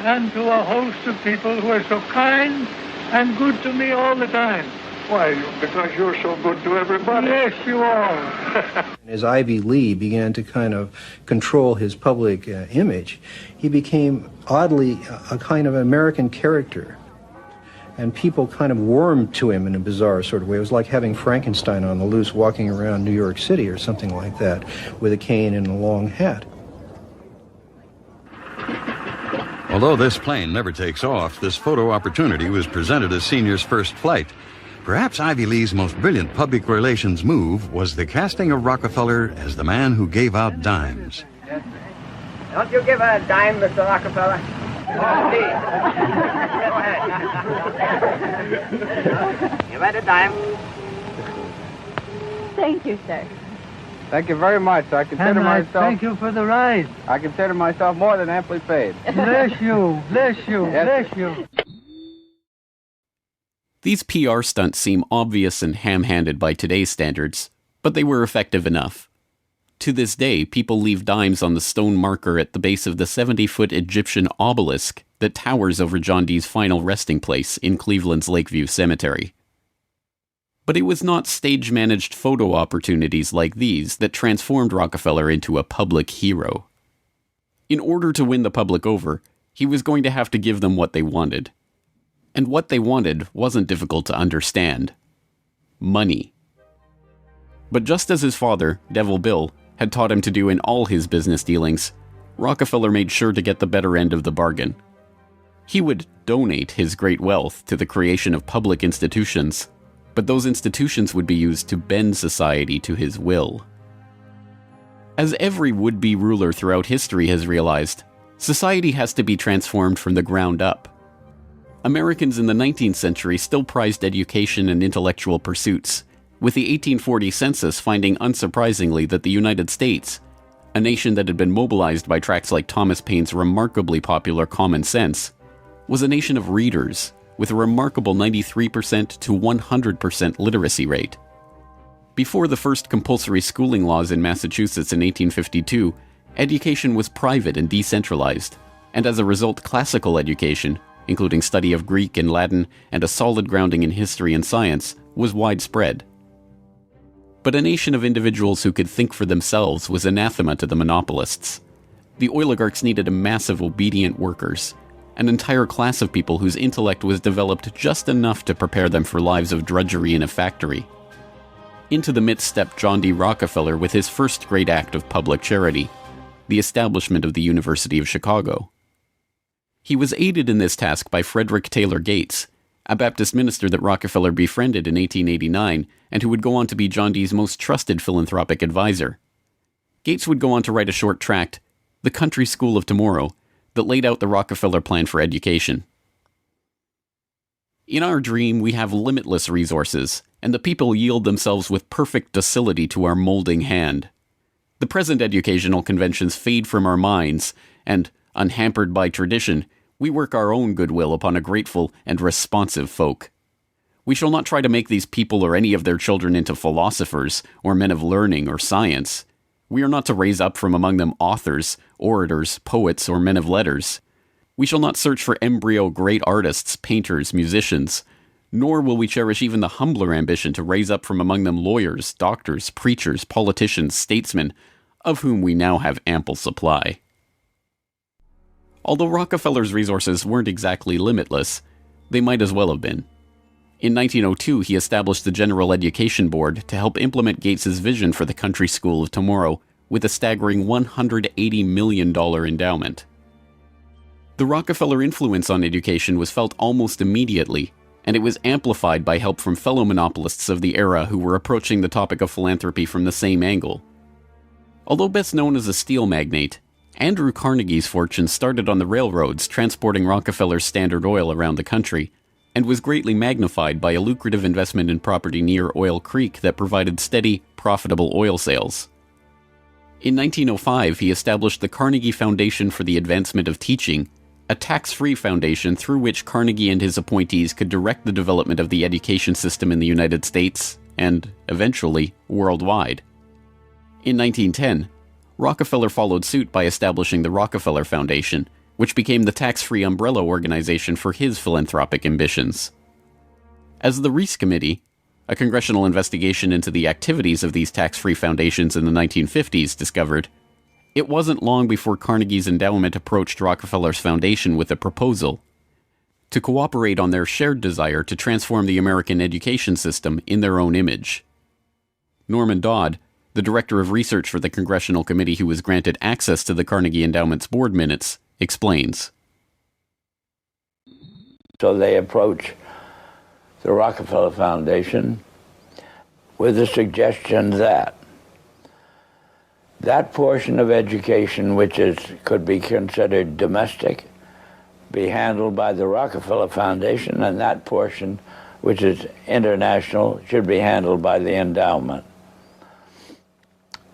and to a host of people who are so kind and good to me all the time. Why? Because you're so good to everybody. Yes, you are. As Ivy Lee began to kind of control his public image, he became oddly a kind of American character. And people kind of warmed to him in a bizarre sort of way. It was like having Frankenstein on the loose walking around New York City or something like that, with a cane and a long hat. Although this plane never takes off, this photo opportunity was presented as Senior's first flight. Perhaps Ivy Lee's most brilliant public relations move was the casting of Rockefeller as the man who gave out dimes. Don't you give a dime, Mr. Rockefeller? Oh, please. Go ahead. Give it a dime. Thank you, sir. Thank you very much. I consider myself... Thank you for the ride. I consider myself more than amply paid. Bless you, bless you, Yes. bless you. These PR stunts seem obvious and ham-handed by today's standards, but they were effective enough. To this day, people leave dimes on the stone marker at the base of the 70-foot Egyptian obelisk that towers over John Dee's final resting place in Cleveland's Lakeview Cemetery. But it was not stage-managed photo opportunities like these that transformed Rockefeller into a public hero. In order to win the public over, he was going to have to give them what they wanted. And what they wanted wasn't difficult to understand. Money. But just as his father, Devil Bill, had taught him to do in all his business dealings, Rockefeller made sure to get the better end of the bargain. He would donate his great wealth to the creation of public institutions, but those institutions would be used to bend society to his will. As every would-be ruler throughout history has realized, society has to be transformed from the ground up. Americans in the 19th century still prized education and intellectual pursuits, with the 1840 census finding unsurprisingly that the United States, a nation that had been mobilized by tracts like Thomas Paine's remarkably popular Common Sense, was a nation of readers, with a remarkable 93% to 100% literacy rate. Before the first compulsory schooling laws in Massachusetts in 1852, education was private and decentralized, and as a result classical education, including study of Greek and Latin and a solid grounding in history and science, was widespread. But a nation of individuals who could think for themselves was anathema to the monopolists. The oligarchs needed a mass of obedient workers, an entire class of people whose intellect was developed just enough to prepare them for lives of drudgery in a factory. Into the midst stepped John D. Rockefeller with his first great act of public charity, the establishment of the University of Chicago. He was aided in this task by Frederick Taylor Gates, a Baptist minister that Rockefeller befriended in 1889 and who would go on to be John Dee's most trusted philanthropic advisor. Gates would go on to write a short tract, The Country School of Tomorrow, that laid out the Rockefeller plan for education. In our dream, we have limitless resources, and the people yield themselves with perfect docility to our molding hand. The present educational conventions fade from our minds, and, unhampered by tradition, we work our own goodwill upon a grateful and responsive folk. We shall not try to make these people or any of their children into philosophers, or men of learning or science. We are not to raise up from among them authors, orators, poets, or men of letters. We shall not search for embryo great artists, painters, musicians, nor will we cherish even the humbler ambition to raise up from among them lawyers, doctors, preachers, politicians, statesmen, of whom we now have ample supply. Although Rockefeller's resources weren't exactly limitless, they might as well have been. In 1902, he established the General Education Board to help implement Gates's vision for the Country School of Tomorrow with a staggering $180 million endowment. The Rockefeller influence on education was felt almost immediately, and it was amplified by help from fellow monopolists of the era who were approaching the topic of philanthropy from the same angle. Although best known as a steel magnate, Andrew Carnegie's fortune started on the railroads transporting Rockefeller's Standard Oil around the country, and was greatly magnified by a lucrative investment in property near Oil Creek that provided steady, profitable oil sales. In 1905, he established the Carnegie Foundation for the Advancement of Teaching, a tax-free foundation through which Carnegie and his appointees could direct the development of the education system in the United States, and, eventually, worldwide. In 1910, Rockefeller followed suit by establishing the Rockefeller Foundation, which became the tax-free umbrella organization for his philanthropic ambitions. As the Reese Committee, a congressional investigation into the activities of these tax-free foundations in the 1950s, discovered, it wasn't long before Carnegie's endowment approached Rockefeller's foundation with a proposal to cooperate on their shared desire to transform the American education system in their own image. Norman Dodd, the director of research for the congressional committee who was granted access to the Carnegie Endowment's board minutes, explains. So they approach the Rockefeller Foundation with the suggestion that that portion of education which could be considered domestic be handled by the Rockefeller Foundation, and that portion which is international should be handled by the endowment.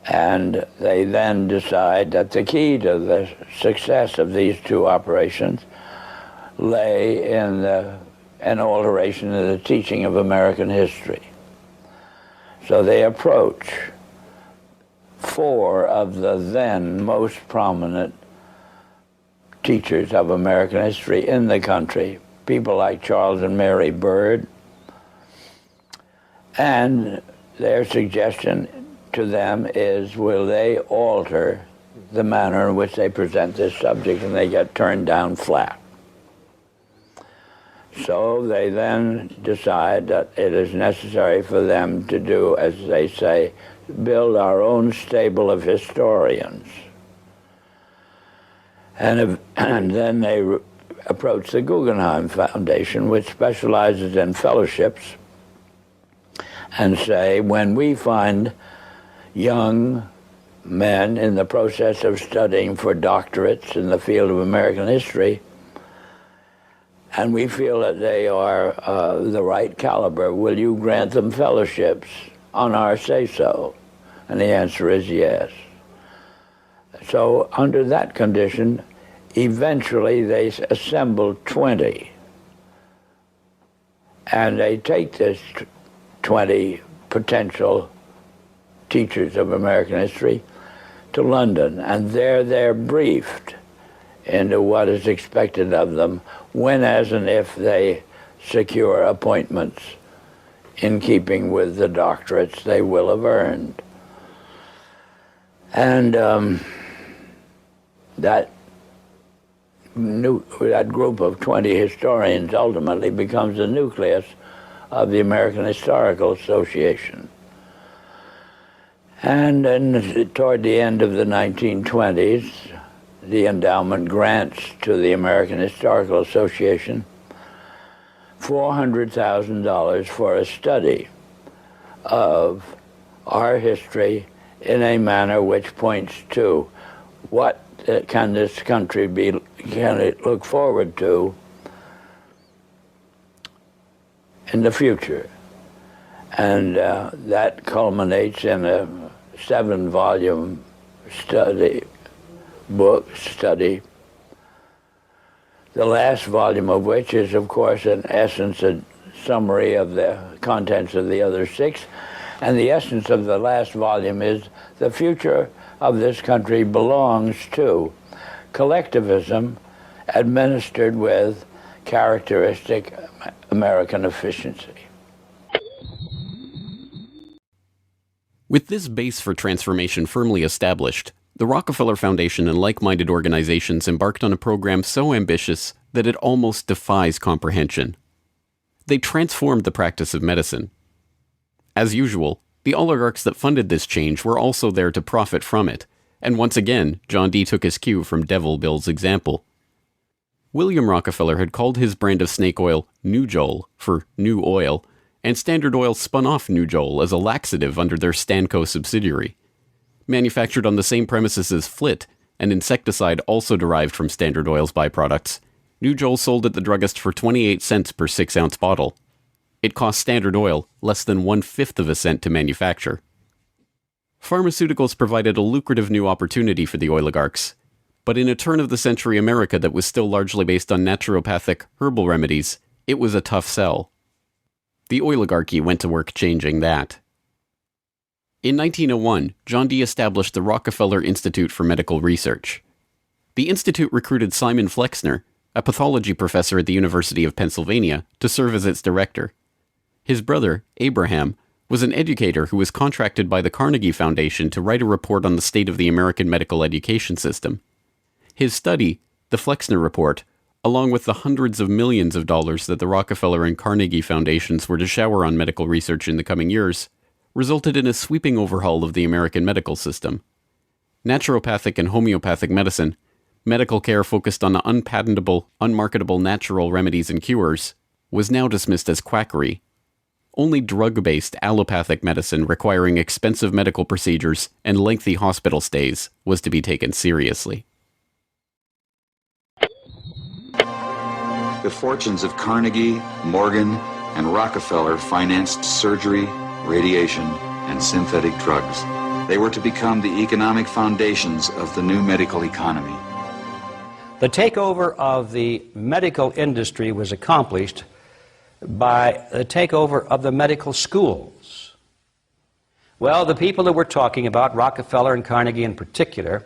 And they then decide that the key to the success of these two operations lay in an alteration of the teaching of American history. So they approach 4 of the then most prominent teachers of American history in the country, people like Charles and Mary Bird, and their suggestion to them is, will they alter the manner in which they present this subject, and they get turned down flat. So they then decide that it is necessary for them to do, as they say, build our own stable of historians. And then they approach the Guggenheim Foundation, which specializes in fellowships, and say, when we find young men in the process of studying for doctorates in the field of American history, and we feel that they are the right caliber, will you grant them fellowships on our say-so? And the answer is yes. So under that condition, eventually they assemble 20. And they take this 20 potential teachers of American history to London, and there they're briefed into what is expected of them when, as and if they secure appointments in keeping with the doctorates they will have earned. And that group of 20 historians ultimately becomes the nucleus of the American Historical Association. And then toward the end of the 1920s, the endowment grants to the American Historical Association $400,000 for a study of our history in a manner which points to what can this country can it look forward to in the future. And that culminates in a 7-volume study, the last volume of which is, of course, in essence, a summary of the contents of the other 6. And the essence of the last volume is the future of this country belongs to collectivism administered with characteristic American efficiency. With this base for transformation firmly established, the Rockefeller Foundation and like-minded organizations embarked on a program so ambitious that it almost defies comprehension. They transformed the practice of medicine. As usual, the oligarchs that funded this change were also there to profit from it, and once again, John D. took his cue from Devil Bill's example. William Rockefeller had called his brand of snake oil Nujol for new oil, and Standard Oil spun off Nujol as a laxative under their Stanco subsidiary. Manufactured on the same premises as Flit, an insecticide also derived from Standard Oil's byproducts, Nujol sold at the druggist for 28 cents per 6-ounce bottle. It cost Standard Oil less than 1/5 of a cent to manufacture. Pharmaceuticals provided a lucrative new opportunity for the oligarchs, but in a turn-of-the-century America that was still largely based on naturopathic, herbal remedies, it was a tough sell. The oligarchy went to work changing that. In 1901, John D. established the Rockefeller Institute for Medical Research. The institute recruited Simon Flexner, a pathology professor at the University of Pennsylvania, to serve as its director. His brother, Abraham, was an educator who was contracted by the Carnegie Foundation to write a report on the state of the American medical education system. His study, the Flexner Report, along with the hundreds of millions of dollars that the Rockefeller and Carnegie Foundations were to shower on medical research in the coming years, resulted in a sweeping overhaul of the American medical system. Naturopathic and homeopathic medicine, medical care focused on unpatentable, unmarketable natural remedies and cures, was now dismissed as quackery. Only drug-based allopathic medicine requiring expensive medical procedures and lengthy hospital stays was to be taken seriously. The fortunes of Carnegie, Morgan, and Rockefeller financed surgery, radiation, and synthetic drugs. They were to become the economic foundations of the new medical economy. The takeover of the medical industry was accomplished by the takeover of the medical schools. Well, the people that we're talking about, Rockefeller and Carnegie in particular,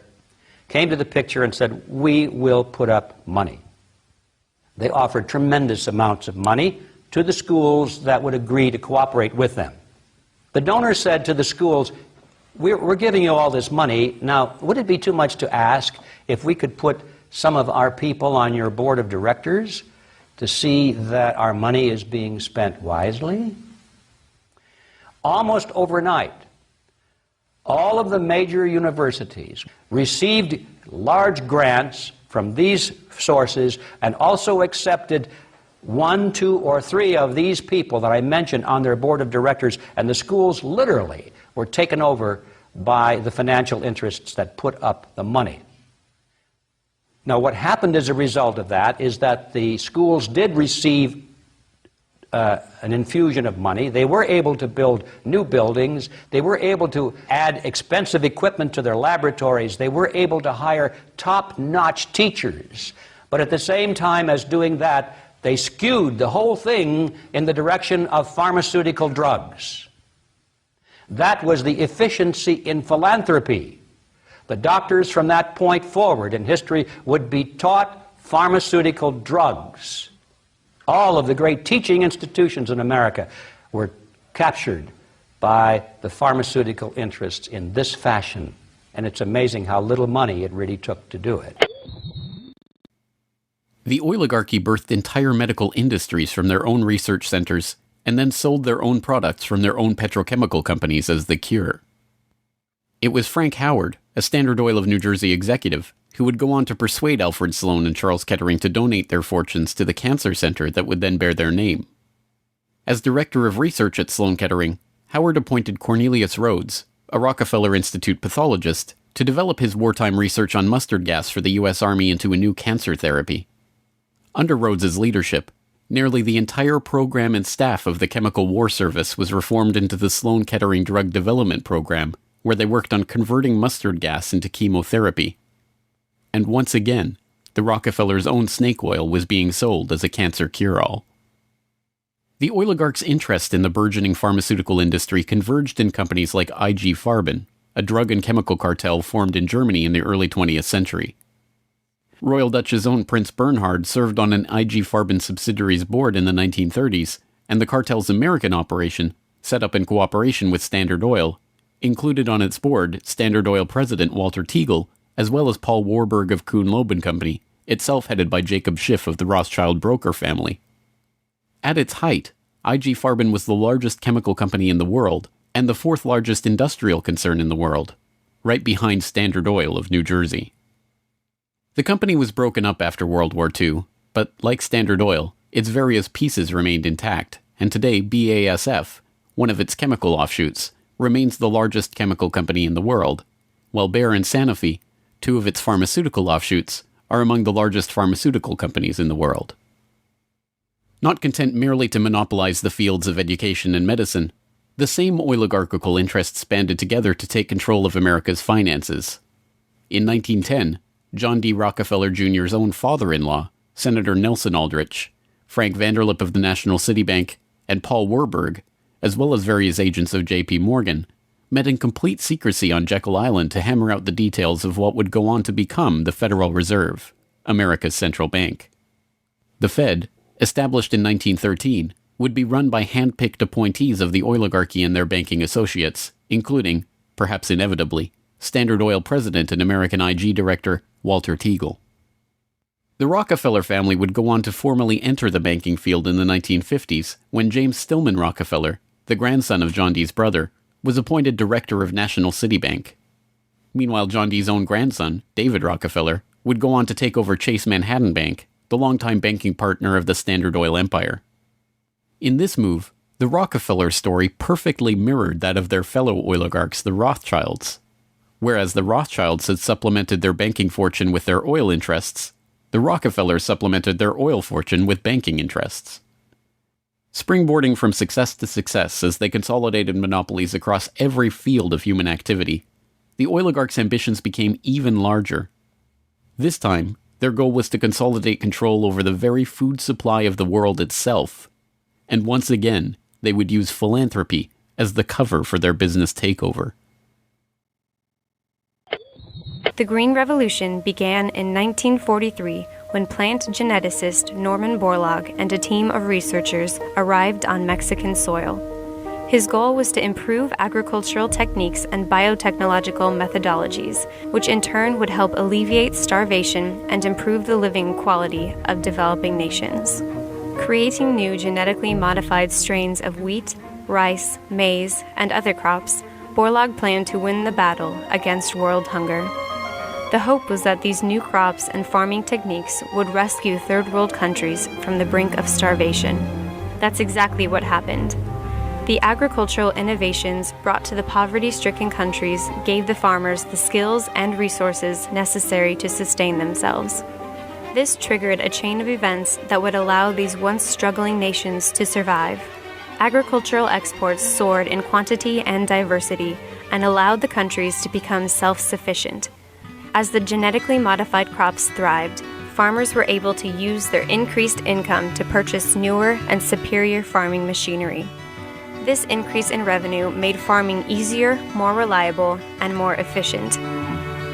came to the picture and said, we will put up money. They offered tremendous amounts of money to the schools that would agree to cooperate with them. The donors said to the schools, we're giving you all this money. Now, would it be too much to ask if we could put some of our people on your board of directors to see that our money is being spent wisely? Almost overnight, all of the major universities received large grants from these sources and also accepted 1, 2, or 3 of these people that I mentioned on their board of directors, and the schools literally were taken over by the financial interests that put up the money. Now, what happened as a result of that is that the schools did receive an infusion of money. They were able to build new buildings. They were able to add expensive equipment to their laboratories. They were able to hire top-notch teachers. But at the same time as doing that, they skewed the whole thing in the direction of pharmaceutical drugs. That was the efficiency in philanthropy. The doctors from that point forward in history would be taught pharmaceutical drugs. All of the great teaching institutions in America were captured by the pharmaceutical interests in this fashion. And it's amazing how little money it really took to do it. The oligarchy birthed entire medical industries from their own research centers and then sold their own products from their own petrochemical companies as the cure. It was Frank Howard, a Standard Oil of New Jersey executive, who would go on to persuade Alfred Sloan and Charles Kettering to donate their fortunes to the cancer center that would then bear their name. As director of research at Sloan Kettering, Howard appointed Cornelius Rhodes, a Rockefeller Institute pathologist, to develop his wartime research on mustard gas for the U.S. Army into a new cancer therapy. Under Rhodes's leadership, nearly the entire program and staff of the Chemical War Service was reformed into the Sloan Kettering Drug Development Program, where they worked on converting mustard gas into chemotherapy. And once again, the Rockefellers' own snake oil was being sold as a cancer cure-all. The oligarchs' interest in the burgeoning pharmaceutical industry converged in companies like IG Farben, a drug and chemical cartel formed in Germany in the early 20th century. Royal Dutch's own Prince Bernhard served on an IG Farben subsidiary's board in the 1930s, and the cartel's American operation, set up in cooperation with Standard Oil, included on its board Standard Oil president Walter Teagle, as well as Paul Warburg of Kuhn-Loeb and Company, itself headed by Jacob Schiff of the Rothschild broker family. At its height, IG Farben was the largest chemical company in the world, and the 4th largest industrial concern in the world, right behind Standard Oil of New Jersey. The company was broken up after World War II, but like Standard Oil, its various pieces remained intact, and today BASF, one of its chemical offshoots, remains the largest chemical company in the world, while Bayer and Sanofi, 2 of its pharmaceutical offshoots, are among the largest pharmaceutical companies in the world. Not content merely to monopolize the fields of education and medicine, the same oligarchical interests banded together to take control of America's finances. In 1910, John D. Rockefeller Jr.'s own father-in-law, Senator Nelson Aldrich, Frank Vanderlip of the National City Bank, and Paul Warburg, as well as various agents of J.P. Morgan, met in complete secrecy on Jekyll Island to hammer out the details of what would go on to become the Federal Reserve, America's central bank. The Fed, established in 1913, would be run by hand-picked appointees of the oligarchy and their banking associates, including, perhaps inevitably, Standard Oil president and American IG director Walter Teagle. The Rockefeller family would go on to formally enter the banking field in the 1950s when James Stillman Rockefeller, the grandson of John D's brother, was appointed director of National City Bank. Meanwhile, John D's own grandson, David Rockefeller, would go on to take over Chase Manhattan Bank, the longtime banking partner of the Standard Oil empire. In this move, the Rockefeller story perfectly mirrored that of their fellow oligarchs, the Rothschilds. Whereas the Rothschilds had supplemented their banking fortune with their oil interests, the Rockefellers supplemented their oil fortune with banking interests. Springboarding from success to success as they consolidated monopolies across every field of human activity, the oligarchs' ambitions became even larger. This time, their goal was to consolidate control over the very food supply of the world itself. And once again, they would use philanthropy as the cover for their business takeover. The Green Revolution began in 1943 when plant geneticist Norman Borlaug and a team of researchers arrived on Mexican soil. His goal was to improve agricultural techniques and biotechnological methodologies, which in turn would help alleviate starvation and improve the living quality of developing nations. Creating new genetically modified strains of wheat, rice, maize, and other crops, Borlaug planned to win the battle against world hunger. The hope was that these new crops and farming techniques would rescue third world countries from the brink of starvation. That's exactly what happened. The agricultural innovations brought to the poverty-stricken countries gave the farmers the skills and resources necessary to sustain themselves. This triggered a chain of events that would allow these once struggling nations to survive. Agricultural exports soared in quantity and diversity and allowed the countries to become self-sufficient. As the genetically modified crops thrived, farmers were able to use their increased income to purchase newer and superior farming machinery. This increase in revenue made farming easier, more reliable, and more efficient.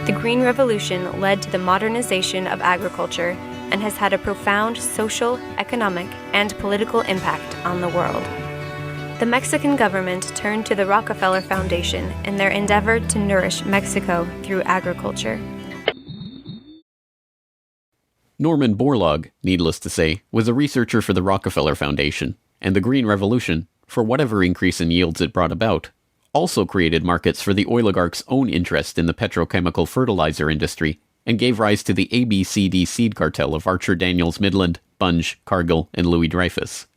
The Green Revolution led to the modernization of agriculture and has had a profound social, economic, and political impact on the world. The Mexican government turned to the Rockefeller Foundation in their endeavor to nourish Mexico through agriculture. Norman Borlaug, needless to say, was a researcher for the Rockefeller Foundation, and the Green Revolution, for whatever increase in yields it brought about, also created markets for the oligarchs' own interest in the petrochemical fertilizer industry and gave rise to the ABCD seed cartel of Archer Daniels Midland, Bunge, Cargill, and Louis Dreyfus.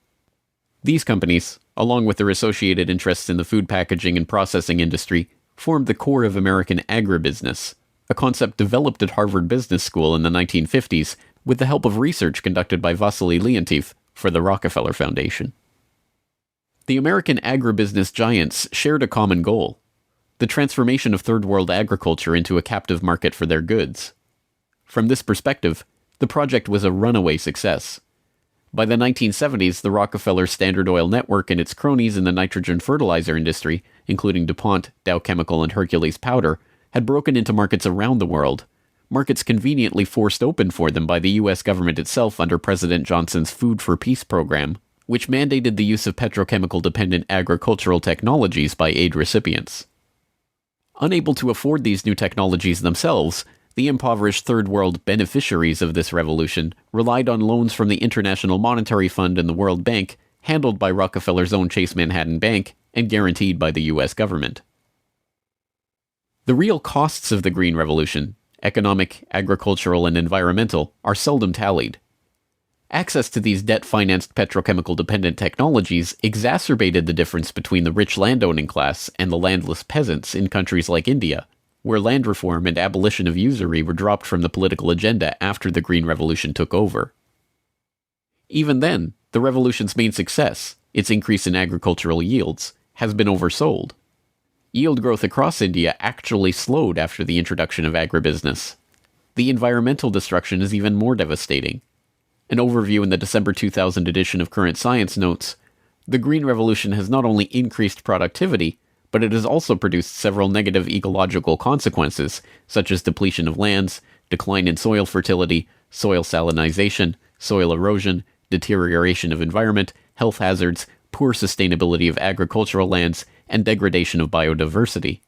These companies, along with their associated interests in the food packaging and processing industry, formed the core of American agribusiness, a concept developed at Harvard Business School in the 1950s with the help of research conducted by Vasily Leontief for the Rockefeller Foundation. The American agribusiness giants shared a common goal: the transformation of third world agriculture into a captive market for their goods. From this perspective, the project was a runaway success. By the 1970s, the Rockefeller Standard Oil network and its cronies in the nitrogen fertilizer industry, including DuPont, Dow Chemical, and Hercules Powder, had broken into markets around the world, markets conveniently forced open for them by the U.S. government itself under President Johnson's Food for Peace program, which mandated the use of petrochemical-dependent agricultural technologies by aid recipients. Unable to afford these new technologies themselves, the impoverished Third World beneficiaries of this revolution relied on loans from the International Monetary Fund and the World Bank, handled by Rockefeller's own Chase Manhattan Bank and guaranteed by the U.S. government. The real costs of the Green Revolution, economic, agricultural, and environmental, are seldom tallied. Access to these debt-financed petrochemical-dependent technologies exacerbated the difference between the rich landowning class and the landless peasants in countries like India, where land reform and abolition of usury were dropped from the political agenda after the Green Revolution took over. Even then, the revolution's main success, its increase in agricultural yields, has been oversold. Yield growth across India actually slowed after the introduction of agribusiness. The environmental destruction is even more devastating. An overview in the December 2000 edition of Current Science notes, the Green Revolution has not only increased productivity, but it has also produced several negative ecological consequences, such as depletion of lands, decline in soil fertility, soil salinization, soil erosion, deterioration of environment, health hazards, poor sustainability of agricultural lands, and degradation of biodiversity.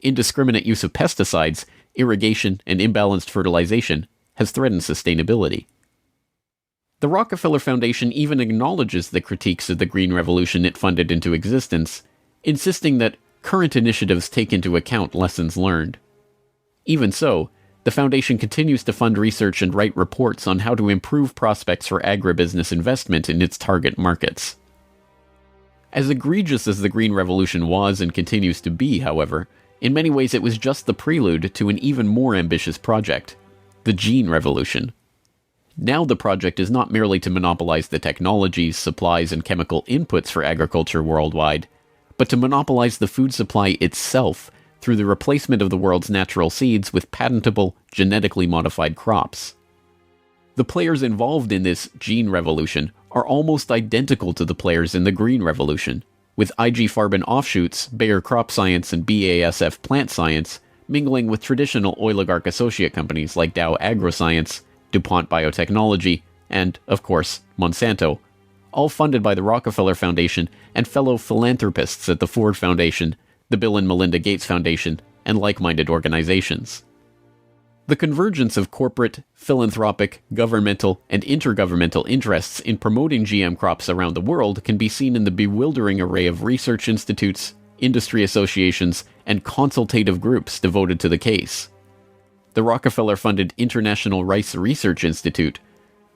Indiscriminate use of pesticides, irrigation, and imbalanced fertilization has threatened sustainability. The Rockefeller Foundation even acknowledges the critiques of the Green Revolution it funded into existence, insisting that current initiatives take into account lessons learned. Even so, The foundation continues to fund research and write reports on how to improve prospects for agribusiness investment in its target markets. As egregious as the Green Revolution was and continues to be, however, in many ways it was just the prelude to an even more ambitious project, the Gene Revolution. Now the project is not merely to monopolize the technologies, supplies, and chemical inputs for agriculture worldwide, but to monopolize the food supply itself through the replacement of the world's natural seeds with patentable, genetically modified crops. The players involved in this Gene Revolution are almost identical to the players in the Green Revolution, with IG Farben offshoots, Bayer Crop Science and BASF Plant Science, mingling with traditional oligarch associate companies like Dow AgroScience, DuPont Biotechnology, and, of course, Monsanto, all funded by the Rockefeller Foundation and fellow philanthropists at the Ford Foundation, the Bill and Melinda Gates Foundation, and like-minded organizations. The convergence of corporate, philanthropic, governmental, and intergovernmental interests in promoting GM crops around the world can be seen in the bewildering array of research institutes, industry associations, and consultative groups devoted to the case. The Rockefeller-funded International Rice Research Institute,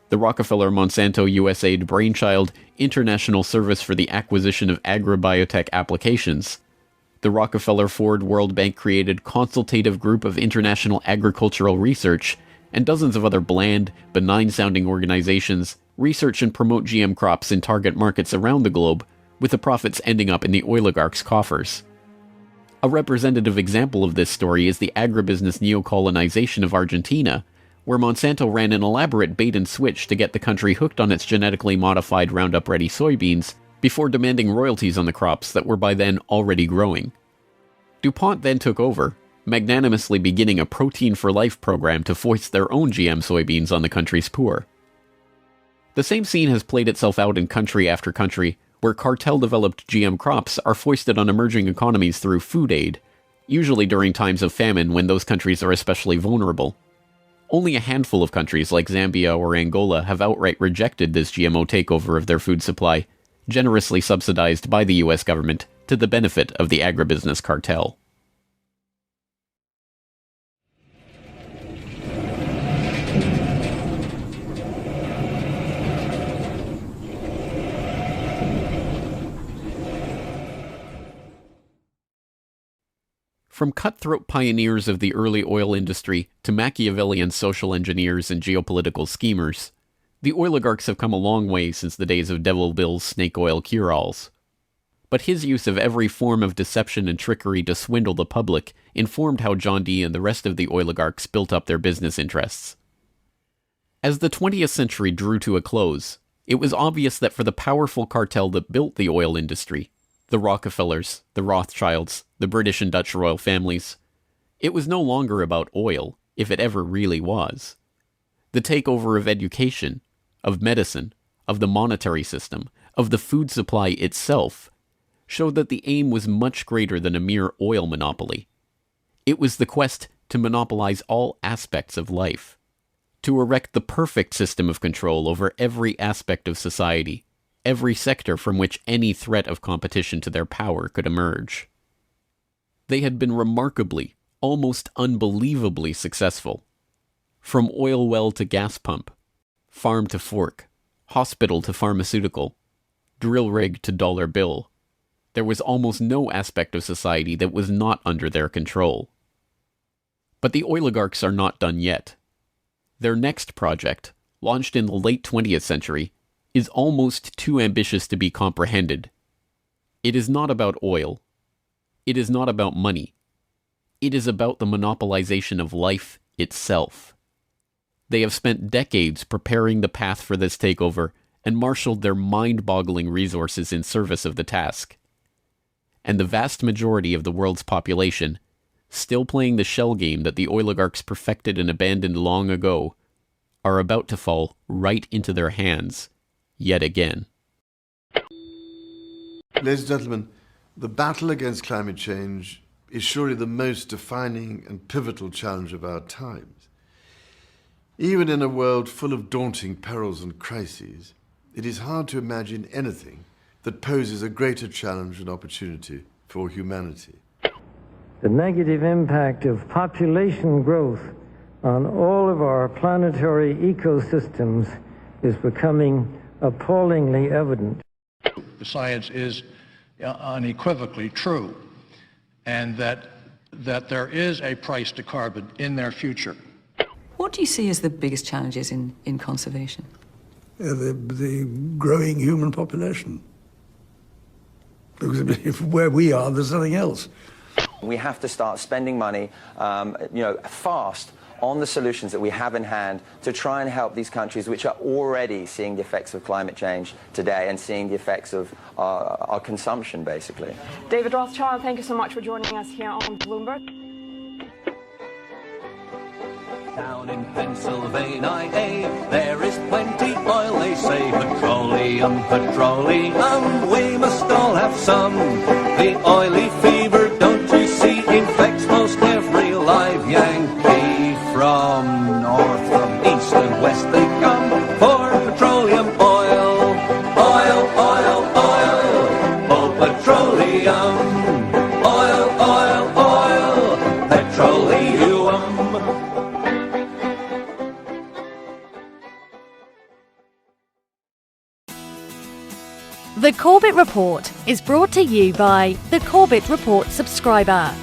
the Rockefeller-Monsanto USAID brainchild International Service for the Acquisition of Agrobiotech Applications, the Rockefeller-Ford World Bank-created Consultative Group of International Agricultural Research, and dozens of other bland, benign-sounding organizations research and promote GM crops in target markets around the globe, with the profits ending up in the oligarchs' coffers. A representative example of this story is the agribusiness neocolonization of Argentina, where Monsanto ran an elaborate bait-and-switch to get the country hooked on its genetically modified Roundup-ready soybeans before demanding royalties on the crops that were by then already growing. DuPont then took over, magnanimously beginning a Protein for Life program to foist their own GM soybeans on the country's poor. The same scene has played itself out in country after country, where cartel-developed GM crops are foisted on emerging economies through food aid, usually during times of famine when those countries are especially vulnerable. Only a handful of countries like Zambia or Angola have outright rejected this GMO takeover of their food supply, generously subsidized by the US government to the benefit of the agribusiness cartel. From cutthroat pioneers of the early oil industry to Machiavellian social engineers and geopolitical schemers, the oligarchs have come a long way since the days of Devil Bill's snake oil cure-alls. But his use of every form of deception and trickery to swindle the public informed how John D. and the rest of the oligarchs built up their business interests. As the 20th century drew to a close, it was obvious that for the powerful cartel that built the oil industry, the Rockefellers, the Rothschilds, the British and Dutch royal families, it was no longer about oil, if it ever really was. The takeover of education, of medicine, of the monetary system, of the food supply itself, showed that the aim was much greater than a mere oil monopoly. It was the quest to monopolize all aspects of life, to erect the perfect system of control over every aspect of society, every sector from which any threat of competition to their power could emerge. They had been remarkably, almost unbelievably successful. From oil well to gas pump, farm to fork, hospital to pharmaceutical, drill rig to dollar bill, there was almost no aspect of society that was not under their control. But the oligarchs are not done yet. Their next project, launched in the late 20th century, is almost too ambitious to be comprehended. It is not about oil. It is not about money. It is about the monopolization of life itself. They have spent decades preparing the path for this takeover and marshaled their mind-boggling resources in service of the task. And the vast majority of the world's population, still playing the shell game that the oligarchs perfected and abandoned long ago, are about to fall right into their hands, yet again. Ladies and gentlemen, the battle against climate change is surely the most defining and pivotal challenge of our times. Even in a world full of daunting perils and crises, it is hard to imagine anything that poses a greater challenge and opportunity for humanity. The negative impact of population growth on all of our planetary ecosystems is becoming appallingly evident. The science is unequivocally true, and that there is a price to carbon in their future. What do you see as the biggest challenges in conservation? The growing human population. Because where we are, there's nothing else. We have to start spending money, fast on the solutions that we have in hand to try and help these countries which are already seeing the effects of climate change today and seeing the effects of our consumption, basically. David Rothschild, thank you so much for joining us here on Bloomberg. Down in Pennsylvania, there is plenty oil, they say. Petroleum, petroleum, we must all have some. The oily fever, don't you see, infects most every live Yankee. From north, from east and west they come for petroleum oil. Oil, oil, oil, oh petroleum. Oil, oil, oil, petroleum. The Corbett Report is brought to you by the Corbett Report subscriber,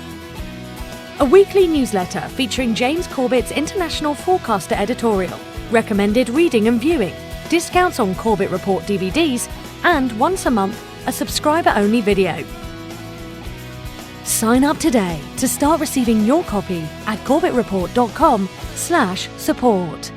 a weekly newsletter featuring James Corbett's international forecaster editorial, recommended reading and viewing, discounts on Corbett Report DVDs, and once a month, a subscriber-only video. Sign up today to start receiving your copy at corbettreport.com/support.